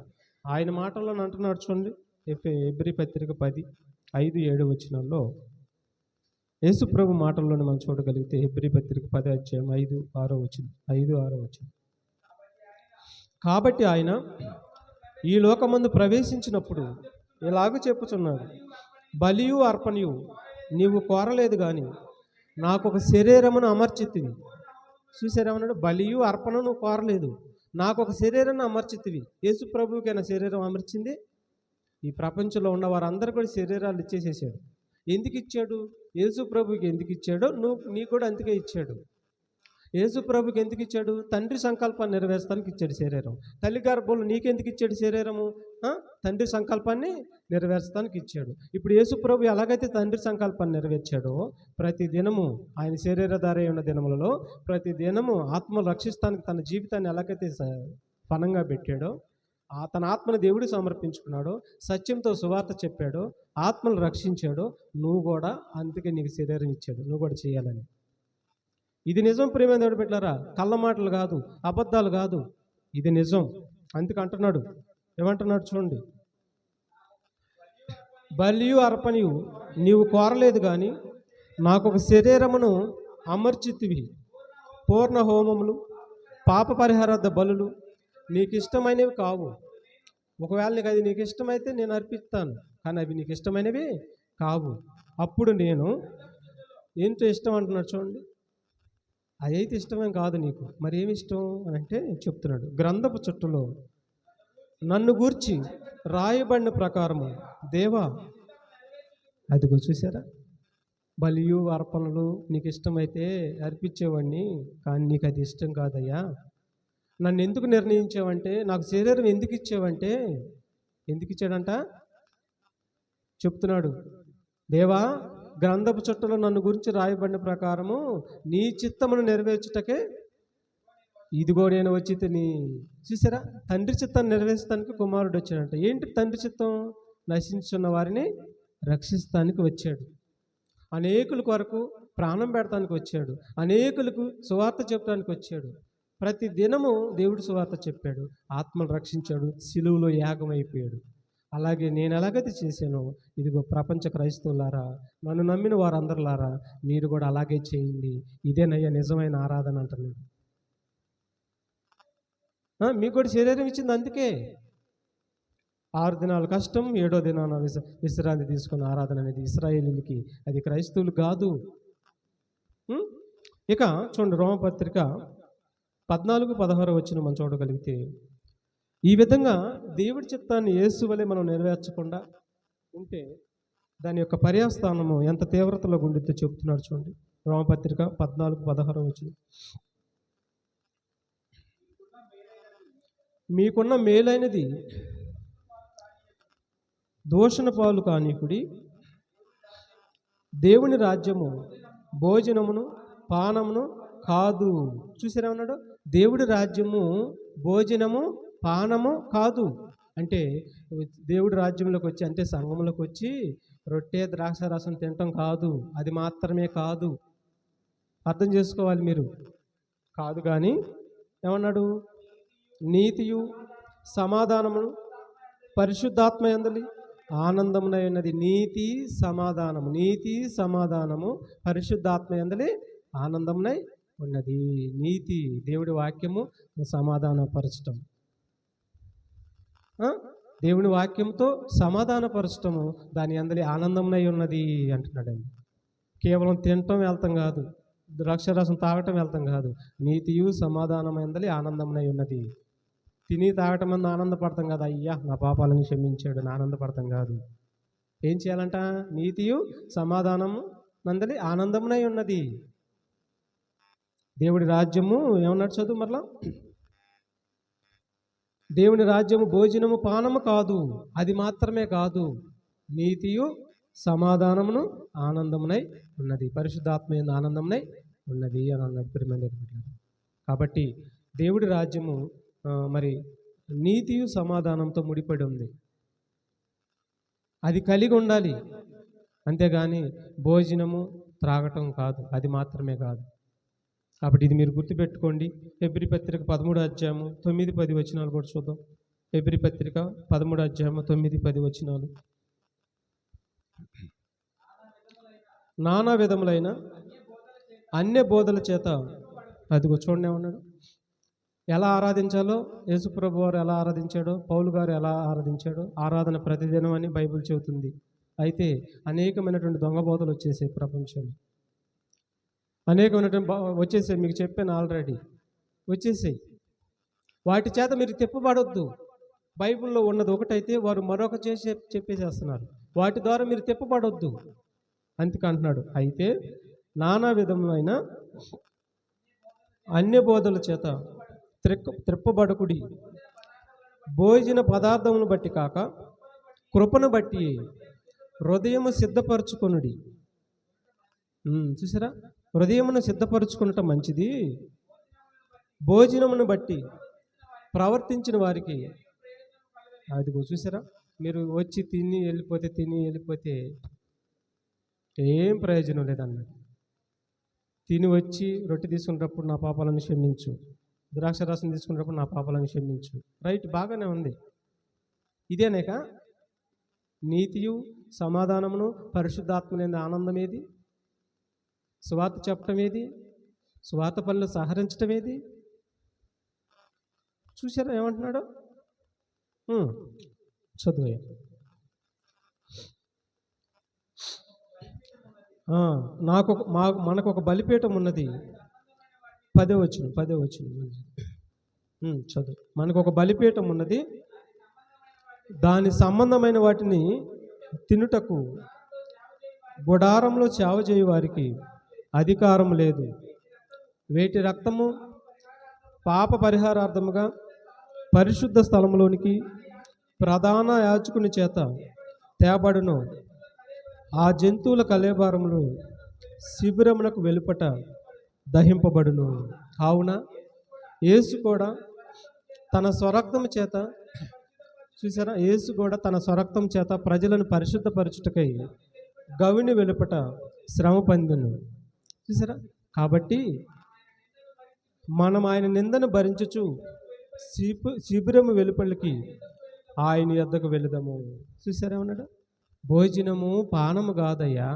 ఆయన మాటల్లో అంటున్నాడు చూడండి, హెబ్రీ పత్రిక 10:5-7 వచనాల్లో యేసుప్రభు మాటల్లోనే మనం చూడగలిగితే హెబ్రీ పత్రిక 10:5-6 వచనం. కాబట్టి ఆయన ఈ లోకమందు ప్రవేశించినప్పుడు ఇలాగ చెప్పుచున్నాడు, బలియు అర్పణయు నీవు కోరలేదు కానీ నాకు ఒక శరీరమును అమర్చితివి. చూసారేమన్నాడు? బలియు అర్పణ నువ్వు కోరలేదు, నాకు ఒక శరీరాన్ని అమర్చితివి. యేసు ప్రభువుకైనా శరీరం అమర్చింది? ఈ ప్రపంచంలో ఉన్న వారందరూ కూడా శరీరాలు ఇచ్చేసేసాడు. ఎందుకు ఇచ్చాడు? యేసు ప్రభుకి ఎందుకు ఇచ్చాడో నీకు కూడా అందుకే ఇచ్చాడు. యేసు ప్రభుకి ఎందుకు ఇచ్చాడు? తండ్రి సంకల్పాన్ని నెరవేర్చడానికి ఇచ్చాడు శరీరం. తల్లి గర్భంలో నీకెందుకు ఇచ్చాడు శరీరము? తండ్రి సంకల్పాన్ని నెరవేర్చడానికి ఇచ్చాడు. ఇప్పుడు యేసు ప్రభు ఎలాగైతే తండ్రి సంకల్పాన్ని నెరవేర్చాడో ప్రతి దినము ఆయన శరీరధారి ఉన్న దినములలో ప్రతి దినము ఆత్మను రక్షిస్తానికి తన జీవితాన్ని ఎలాగైతే పణంగా పెట్టాడో, తన ఆత్మను దేవుడు సమర్పించుకున్నాడో, సత్యంతో సువార్త చెప్పాడో, ఆత్మను రక్షించాడో, నువ్వు కూడా అందుకే నీకు శరీరం ఇచ్చాడు, నువ్వు కూడా చేయాలని. ఇది నిజం ప్రియమైన దేవుడు బిడ్డలారా. కళ్ళ మాటలు కాదు, అబద్ధాలు కాదు, ఇది నిజం. అందుకు అంటున్నాడు, ఏమంటున్నాడు చూడండి, బలియు అర్పణయు నీవు కోరలేదు కానీ నాకు ఒక శరీరమును అమర్చితివి. పూర్ణ హోమములు పాప పరిహారార్థ బలులు నీకు ఇష్టమైనవి కావు. ఒకవేళ నీకు అది నీకు ఇష్టమైతే నేను అర్పిస్తాను, కానీ అవి నీకు ఇష్టమైనవి కావు. అప్పుడు నేను ఏంటో ఇష్టం అంటున్నాడు చూడండి. అదైతే ఇష్టమేం కాదు నీకు, మరి ఏమి ఇష్టం అని అంటే చెప్తున్నాడు, గ్రంథపు చుట్టలో నన్ను గూర్చి రాయబడిన ప్రకారము దేవా. అదిగో చూసారా, బలియు అర్పణలు నీకు ఇష్టమైతే అర్పించేవాడిని, కానీ నీకు అది ఇష్టం కాదయ్యా. నన్ను ఎందుకు నిర్ణయించావంటే, నాకు శరీరం ఎందుకు ఇచ్చావంటే, ఎందుకు ఇచ్చాడంట చెప్తున్నాడు, దేవా గ్రంథపు చుట్టలో నన్ను గురించి రాయబడిన ప్రకారము నీ చిత్తమును నెరవేర్చుటకే ఇదిగో నేను వచ్చి తిని. చూసారా, తండ్రి చిత్తాన్ని నెరవేర్చడానికి కుమారుడు వచ్చాడంట. ఏంటి తండ్రి చిత్తం? నశించున్న వారిని రక్షిస్తానికి వచ్చాడు, అనేకుల కొరకు ప్రాణం పెడతానికి వచ్చాడు, అనేకులకు సువార్త చెప్పడానికి వచ్చాడు. ప్రతి దినము దేవుడు సువార్త చెప్పాడు, ఆత్మను రక్షించాడు, సిలువలో యాగం అయిపోయాడు. అలాగే నేను ఎలాగైతే చేశానో, ఇదిగో ప్రపంచ క్రైస్తవులారా, నన్ను నమ్మిన వారందరిలారా, మీరు కూడా అలాగే చేయండి. ఇదేనయ్యా నిజమైన ఆరాధన అంటున్నాడు. మీకు కూడా శరీరం ఇచ్చింది అందుకే. 6 దినాలు కష్టం, 7వ దినాన విశ్రాంతి తీసుకున్న ఆరాధన అనేది ఇశ్రాయేలీలకి, అది క్రైస్తవులు కాదు. ఇక చూడండి, రోమపత్రిక 14-16 వచనం మనం చూడగలిగితే, ఈ విధంగా దేవుడి చిత్తాన్ని యేసు వలె మనం నెరవేర్చకుండా ఉంటే దాని యొక్క పర్యాస్థానము ఎంత తీవ్రతలో ఉండిద్దో చెప్తున్నాడు చూడండి. రోమపత్రిక 14-16 వచనం, మీకున్న మేలైనది దూషణ పాలు కానీకుడి, దేవుని రాజ్యము భోజనమును పానమును కాదు. చూసారా ఉన్నాడు, దేవుడి రాజ్యము భోజనము పానము కాదు. అంటే దేవుడి రాజ్యంలోకి వచ్చి, అంటే సంఘంలోకి వచ్చి రొట్టె ద్రాక్ష రసం తినటం కాదు, అది మాత్రమే కాదు. అర్థం చేసుకోవాలి మీరు. కాదు కానీ ఏమన్నాడు, నీతియు సమాధానమును పరిశుద్ధాత్మ యందలి ఆనందమునై ఉన్నది. నీతి సమాధానము పరిశుద్ధాత్మ యందలి ఆనందమునై ఉన్నది. నీతి దేవుడి వాక్యము సమాధానపరచటం, దేవుని వాక్యంతో సమాధానపరచటము దాని అందరి ఆనందమునై ఉన్నది అంటున్నాడండి. కేవలం తినటం వెళ్తాం కాదు, ద్రాక్షరసం తాగటం వెళ్తాం కాదు. నీతియు సమాధానమైందలి ఆనందమునై ఉన్నది. తిని తాగటం మంది ఆనందపడతాం కదా, అయ్యా నా పాపాలను క్షమించాడు అని ఆనందపడతాం కాదు. ఏం చేయాలంట, నీతియు సమాధానము నందలి ఆనందమునై ఉన్నది. దేవుడి రాజ్యము ఏమన్నాడు చదువు మరలా, దేవుని రాజ్యము భోజనము పానము కాదు, అది మాత్రమే కాదు, నీతియు సమాధానమును ఆనందమునై ఉన్నది, పరిశుద్ధాత్మ ఆనందమునై ఉన్నది అని అన్నాడు ప్రియమైన. కాబట్టి దేవుడి రాజ్యము మరి నీతియు సమాధానంతో ముడిపడి ఉంది. అది కలిగి ఉండాలి, అంతేగాని భోజనము త్రాగటం కాదు, అది మాత్రమే కాదు. కాబట్టి ఇది మీరు గుర్తుపెట్టుకోండి. హెబ్రీ పత్రిక 13వ అధ్యాయము 9-10 వచనాలు కూడా చూద్దాం. హెబ్రీ పత్రిక 13వ అధ్యాయము 9-10 వచనాలు. నానా విధములైన అన్య బోధల చేత, అదిగో చూడండి ఏమన్నాడు, ఎలా ఆరాధించాలో యేసుప్రభు వారు ఎలా ఆరాధించాడో, పౌలు గారు ఎలా ఆరాధించాడో ఆరాధన ప్రతిదినం అని బైబిల్ చెబుతుంది. అయితే అనేకమైనటువంటి దొంగ బోధలు వచ్చేసాయి ప్రపంచంలో, అనేకమైనటువంటి వచ్చేసాయి. మీకు చెప్పాను ఆల్రెడీ, వచ్చేసాయి. వాటి చేత మీరు తిప్పబడొద్దు. బైబిల్లో ఉన్నది ఒకటైతే వారు మరొక చేసి చెప్పేసేస్తున్నారు. వాటి ద్వారా మీరు తిప్పబడొద్దు అందుకంటున్నాడు. అయితే నానా విధమైన అన్య బోధల చేత త్రిప్పబడకుడి, భోజన పదార్థమును బట్టి కాక కృపను బట్టి హృదయము సిద్ధపరచుకొనుడి. చూసారా, హృదయమును సిద్ధపరచుకునటం మంచిది. భోజనమును బట్టి ప్రవర్తించిన వారికి, అదిగో చూసారా, మీరు వచ్చి తిని వెళ్ళిపోతే ఏం ప్రయోజనం లేదన్నాడు. తిని వచ్చి రొట్టె తీసుకున్నప్పుడు నా పాపాలను క్షమించు, ద్రాక్ష రసం తీసుకున్నప్పుడు నా పాపాలను క్షమించు, రైట్, బాగానే ఉంది. ఇదేనేక నీతియు సమాధానమును పరిశుద్ధాత్మలేని ఆనందం ఏది? సువార్త చెప్పటం ఏది? సువార్త పనులు సహరించటం ఏది? చూసారా ఏమంటున్నాడు? చదువు. మనకు ఒక బలిపీఠం ఉన్నది. 10వ వచనం చదువు. మనకు ఒక బలిపీఠం ఉన్నది, దాని సంబంధమైన వాటిని తినుటకు గుడారంలో సేవ చేయు వారికి అధికారం లేదు. వేటి రక్తము పాప పరిహారార్థముగా పరిశుద్ధ స్థలంలోనికి ప్రధాన యాజకుని చేత తేబడును. ఆ జంతువుల కళేబారములు శిబిరమునకు వెలుపట దహింపబడును. కావున యేసు కూడా తన స్వరక్తము చేత, చూసారా, యేసు కూడా తన స్వరక్తం చేత ప్రజలను పరిశుద్ధపరచుటకై గవిని వెలుపట శ్రమ పొందెను. చూసారా, కాబట్టి మనం ఆయన నిందను భరించుచు శిబిరము వెలుపలికి ఆయన యొద్దకు వెళుదాము. చూసారా ఏమన్నాడు? భోజనము పానము కాదయ్యా.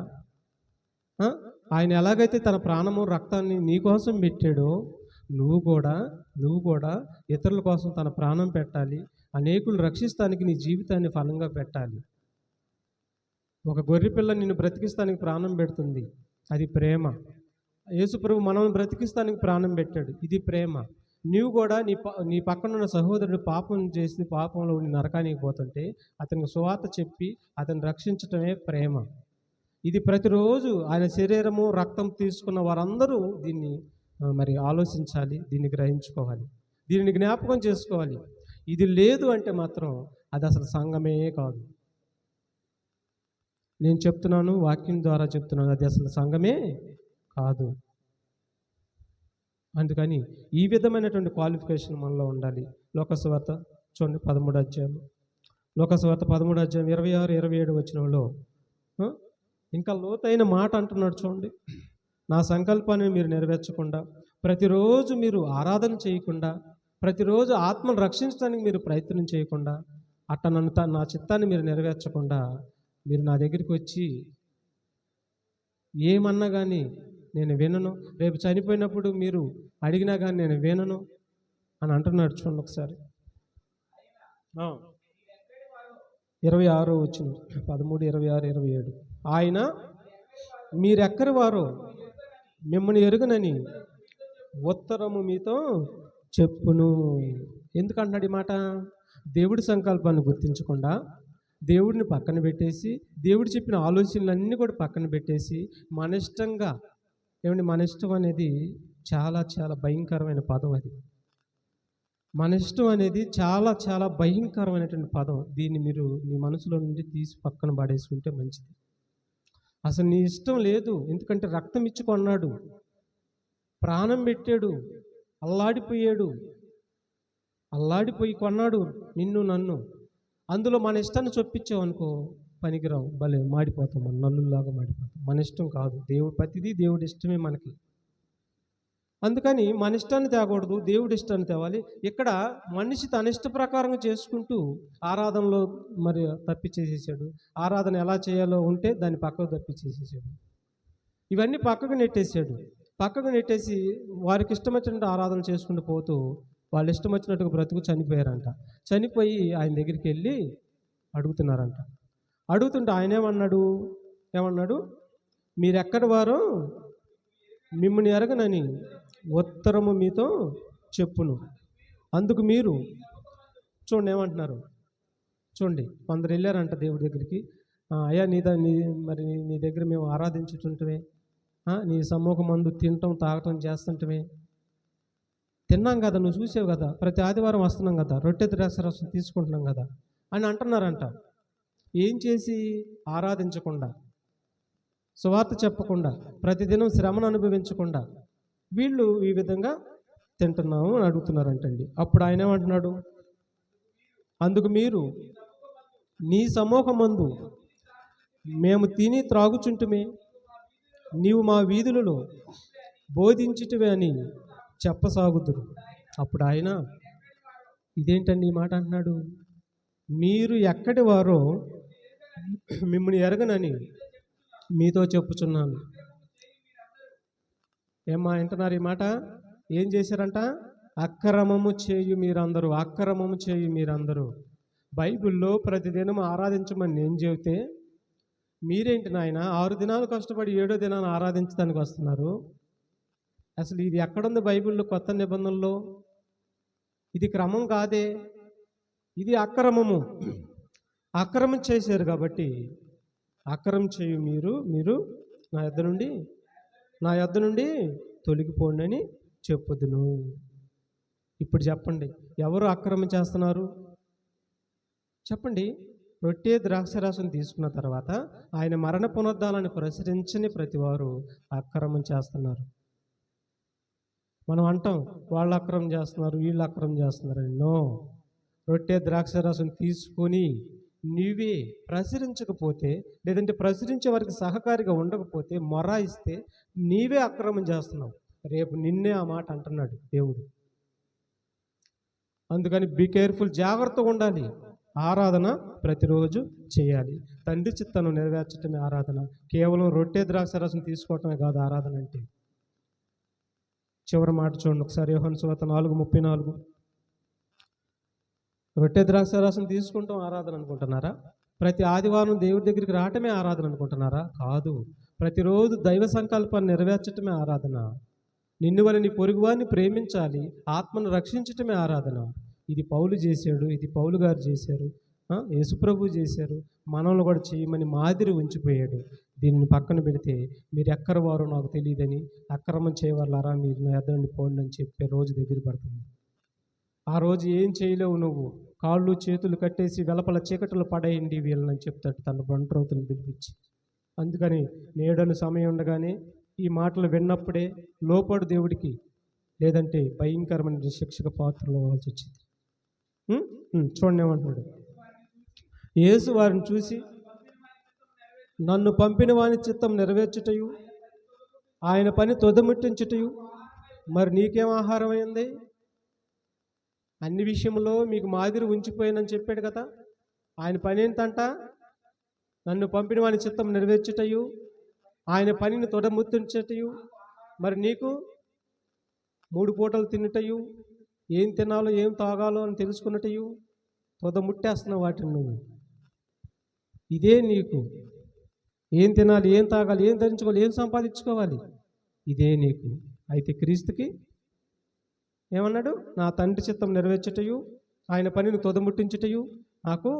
ఆయన ఎలాగైతే తన ప్రాణము రక్తాన్ని నీ కోసం పెట్టాడో నువ్వు కూడా ఇతరుల కోసం తన ప్రాణం పెట్టాలి. అనేకులు రక్షిస్తానికి నీ జీవితాన్ని ఫలంగా పెట్టాలి. ఒక గొర్రెపిల్ల నిన్ను బ్రతికిస్తానికి ప్రాణం పెడుతుంది, అది ప్రేమ. యేసుప్రభు మనం బ్రతికిస్తానికి ప్రాణం పెట్టాడు, ఇది ప్రేమ. నీవు కూడా నీ పక్కనున్న సహోదరుడు పాపం చేసి పాపంలో ఉండి నరకానికి పోతుంటే అతనికి సువార్త చెప్పి అతన్ని రక్షించటమే ప్రేమ. ఇది ప్రతిరోజు ఆయన శరీరము రక్తం తీసుకున్న వారందరూ దీన్ని మరి ఆలోచించాలి, దీన్ని గ్రహించుకోవాలి, దీనిని జ్ఞాపకం చేసుకోవాలి. ఇది లేదు అంటే మాత్రం అది అసలు సంఘమే కాదు. నేను చెప్తున్నాను, వాక్యం ద్వారా చెప్తున్నాను, అది అసలు సంఘమే కాదు. అందుకని ఈ విధమైనటువంటి క్వాలిఫికేషన్ మనలో ఉండాలి. లోకసువార్త చూడండి 13వ అధ్యాయం, లోకసువార్త 13వ అధ్యాయం 26, 27 వచనంలో ఇంకా లోతైన మాట అంటున్నాడు చూడండి. నా సంకల్పాన్ని మీరు నెరవేర్చకుండా, ప్రతిరోజు మీరు ఆరాధన చేయకుండా, ప్రతిరోజు ఆత్మను రక్షించడానికి మీరు ప్రయత్నం చేయకుండా, అట్ట నా చిత్తాన్ని మీరు నెరవేర్చకుండా మీరు నా దగ్గరికి వచ్చి ఏమన్నా కానీ నేను వినను, రేపు చనిపోయినప్పుడు మీరు అడిగినా కానీ నేను వినను అని అంటున్నాడు చూడండి ఒకసారి. 26 వచ్చిన 13, 26, 27 ఆయన మీరెక్కరి వారో మిమ్మల్ని ఎరుగనని ఉత్తరము మీతో చెప్పును. ఎందుకంటున్నాడు ఈ మాట? దేవుడి సంకల్పాన్ని గుర్తించకుండా, దేవుడిని పక్కన పెట్టేసి, దేవుడు చెప్పిన ఆలోచనలన్నీ కూడా పక్కన పెట్టేసి మన ఇష్టంగా, ఏమండి మన ఇష్టం అనేది చాలా చాలా భయంకరమైన పదం. అది మన ఇష్టం అనేది చాలా చాలా భయంకరమైనటువంటి పదం. దీన్ని మీరు మీ మనసులో నుండి తీసి పక్కన పడేసుకుంటే మంచిది. అసలు నీ ఇష్టం లేదు, ఎందుకంటే రక్తం ఇచ్చి కొన్నాడు, ప్రాణం పెట్టాడు, అల్లాడిపోయి కొన్నాడు నిన్ను నన్ను. అందులో మన ఇష్టాన్ని చొప్పించామనుకో పనికిరావు, భలే మాడిపోతాం, మన నల్లులాగా మాడిపోతాం. మన ఇష్టం కాదు, దేవుడు ప్రతిదీ దేవుడి ఇష్టమే మనకి. అందుకని మన ఇష్టాన్ని తేకూడదు, దేవుడి ఇష్టాన్ని తేవాలి. ఇక్కడ మనిషి తన ఇష్ట ప్రకారంగా చేసుకుంటూ ఆరాధనలో మరి తప్పిచేసేసాడు. ఆరాధన ఎలా చేయాలో ఉంటే దాన్ని పక్కకు తప్పిచేసేసాడు. ఇవన్నీ పక్కకు నెట్టేసి వారికి ఇష్టం వచ్చినట్టు ఆరాధన చేసుకుంటూ పోతూ వాళ్ళు ఇష్టం వచ్చినట్టుగా బ్రతుకు చనిపోయారంట. చనిపోయి ఆయన దగ్గరికి వెళ్ళి అడుగుతుంటే ఆయన ఏమన్నాడు? మీరెక్కడి వారో మిమ్మల్ని ఎరగనని ఉత్తరము మీతో చెప్పును. అందుకు మీరు చూడండి ఏమంటున్నారు చూడండి. కొందరు వెళ్ళారంట దేవుడి దగ్గరికి. అయ్యా మరి నీ దగ్గర మేము ఆరాధించుతుంటమే, నీ సమ్మూఖమందు తినటం తాగటం చేస్తుంటమే. తిన్నాం కదా, నువ్వు చూసావు కదా, ప్రతి ఆదివారం వస్తున్నాం కదా, రొట్టె ద్రాక్షరసం తీసుకుంటున్నాం కదా అని అంటున్నారంట. ఏం చేసి? ఆరాధించకుండా, సువార్త చెప్పకుండా, ప్రతిదినం శ్రమను అనుభవించకుండా వీళ్ళు ఈ విధంగా తింటున్నాము అని అడుగుతున్నారంటండి. అప్పుడు ఆయన ఏమంటున్నాడు? అందుకు మీరు నీ సమూహమందు మేము తిని త్రాగుచుంటుమే, నీవు మా వీధులలో బోధించుటవే అని చెప్పసాగుదురు. అప్పుడు ఆయన ఇదేంటండి ఈ మాట అంటున్నాడు? మీరు ఎక్కడి వారో మిమ్మల్ని ఎరగనని మీతో చెప్పుచున్నాను. ఏమ్మా వింటున్నారు ఈ మాట? ఏం చేశారంట? అక్రమము చేయు మీరందరూ. బైబిల్లో ప్రతిదినం ఆరాధించమని నేను చెబితే మీరేంటి నాయన 6 దినాలు కష్టపడి 7వ దినాన్ని ఆరాధించడానికి వస్తున్నారు? అసలు ఇది ఎక్కడుంది బైబిల్లో? కొత్త నిబంధనలో ఇది క్రమం కాదే, ఇది అక్రమము. అక్రమం చేశారు కాబట్టి అక్రమం చేయు మీరు నా యొద్ద నుండి తొలగిపోండి అని చెప్పుదును. ఇప్పుడు చెప్పండి, ఎవరు అక్రమం చేస్తున్నారు? చెప్పండి. రొట్టె ద్రాక్షరసం తీసుకున్న తర్వాత ఆయన మరణ పునరుద్ధానాన్ని ప్రచురించని ప్రతివారు అక్రమం చేస్తున్నారు. మనం అంటాం వాళ్ళు అక్రమం చేస్తున్నారు, వీళ్ళు అక్రమం చేస్తున్నారని. నో, రొట్టె ద్రాక్షరసం తీసుకొని నీవే ప్రచురించకపోతే, లేదంటే ప్రచురించే వారికి సహకారిగా ఉండకపోతే, మొరాయిస్తే నీవే అక్రమం చేస్తున్నావు. రేపు నిన్నే ఆ మాట అంటున్నాడు దేవుడు. అందుకని బీ కేర్ఫుల్, జాగ్రత్తగా ఉండాలి. ఆరాధన ప్రతిరోజు చేయాలి. తండ్రి చిత్తాన్ని నెరవేర్చటమే ఆరాధన. కేవలం రొట్టె ద్రాక్షరసం తీసుకోవటమే కాదు ఆరాధన అంటే. చివరి మాట చూడండి ఒకసారి, యోహాను సువార్త 4:34. రొట్టె ద్రాక్షరసం తీసుకుంటాం ఆరాధన అనుకుంటున్నారా? ప్రతి ఆదివారం దేవుడి దగ్గరికి రావటమే ఆరాధన అనుకుంటున్నారా? కాదు. ప్రతిరోజు దైవ సంకల్పాన్ని నెరవేర్చటమే ఆరాధన. నిన్ను వల్ల నీ పొరుగువారిని ప్రేమించాలి, ఆత్మను రక్షించటమే ఆరాధన. ఇది పౌలు చేశాడు, ఇది పౌలు గారు చేశారు, యేసుప్రభు చేశారు. మనల్ని కూడా చేయమని మాదిరి ఉంచిపోయాడు. దీన్ని పక్కన పెడితే మీరు ఎక్కడి వారో నాకు తెలియదని, అక్రమం చేయవాళ్ళారా మీరు నా యొద్ద నుండి పోండి అని చెప్పే రోజు దగ్గర పడుతుంది. ఆ రోజు ఏం చేయలేవు నువ్వు, కాళ్ళు చేతులు కట్టేసి వెలపల చీకటిలో పడేయండి వీళ్ళని చెప్తాడు తన బంట్రౌతులను పిలిపించి. అందుకని నేడను సమయం ఉండగానే ఈ మాటలు విన్నప్పుడే లోపడు దేవుడికి, లేదంటే భయంకరమైన శిక్షకు పాత్రలు అవ్వాల్సి వచ్చింది. చూడండి ఏమంటున్నాడు, యేసు వారిని చూసి, నన్ను పంపిన వాని చిత్తం నెరవేర్చుటయు ఆయన పని తొదముట్టించుటయు మరి నీకేం ఆహారం అయింది? అన్ని విషయంలో మీకు మాదిరి ఉంచిపోయానని చెప్పాడు కదా. ఆయన పని ఏంటంట? నన్ను పంపిన వాని చిత్తం నెరవేర్చుటయు ఆయన పనిని తొడముట్టించుటయు మరి నీకు 3 పూటలు తినుటయు ఏం తినాలో ఏం తాగాలో అని తెలుసుకున్నటయు తొదముట్టేస్తున్నావు వాటిని నువ్వు. ఇదే నీకు. ఏం తినాలి, ఏం తాగాలి, ఏం ధరించుకోవాలి, ఏం సంపాదించుకోవాలి, ఇదే నీకు. అయితే క్రీస్తుకి ఏమన్నాడు? నా తండ్రి చిత్తం నెరవేర్చుటయు ఆయన పనిని తొదముట్టించుటయు నాకు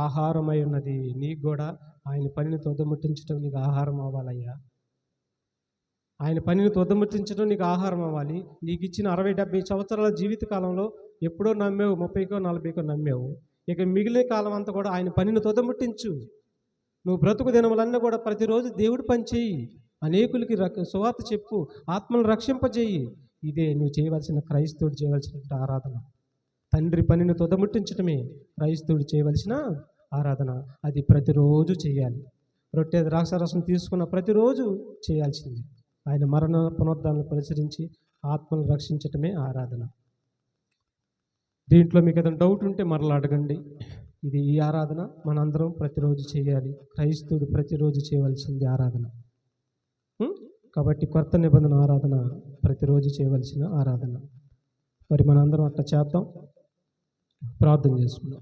ఆహారమై ఉన్నది. నీకు కూడా ఆయన పనిని తొదముట్టించడం నీకు ఆహారం అవ్వాలయ్యా. ఆయన పనిని తొదముట్టించడం నీకు ఆహారం అవ్వాలి. నీకు ఇచ్చిన 60-70 సంవత్సరాల జీవిత కాలంలో ఎప్పుడో నమ్మావు, 30కో 40కో నమ్మావు. ఇక మిగిలిన కాలం అంతా కూడా ఆయన పనిని తొదముట్టించు. నువ్వు బ్రతుకు దినములన్నీ కూడా ప్రతిరోజు దేవుడి పని చేయి, అనేకులకి సువార్త చెప్పు, ఆత్మను రక్షింపజేయి. ఇదే నువ్వు చేయవలసిన, క్రైస్తవుడు చేయవలసిన ఆరాధన. తండ్రి పనిని తొదముట్టించడమే క్రైస్తవుడు చేయవలసిన ఆరాధన. అది ప్రతిరోజు చేయాలి. రొట్టె ద్రాక్షారసం తీసుకున్న ప్రతిరోజు చేయాల్సింది. ఆయన మరణ పునరుద్ధాలను పరిశీలించి ఆత్మను రక్షించటమే ఆరాధన. దీంట్లో మీకు ఏదైనా డౌట్ ఉంటే మరలా అడగండి. ఇది ఈ ఆరాధన మనందరం ప్రతిరోజు చేయాలి. క్రైస్తవుడు ప్రతిరోజు చేయవలసింది ఆరాధన. కాబట్టి కొత్త నిబంధన ఆరాధన ప్రతిరోజు చేయవలసిన ఆరాధన. మరి మనందరం అట్లా చేద్దాం. ప్రార్థన చేసుకుందాం.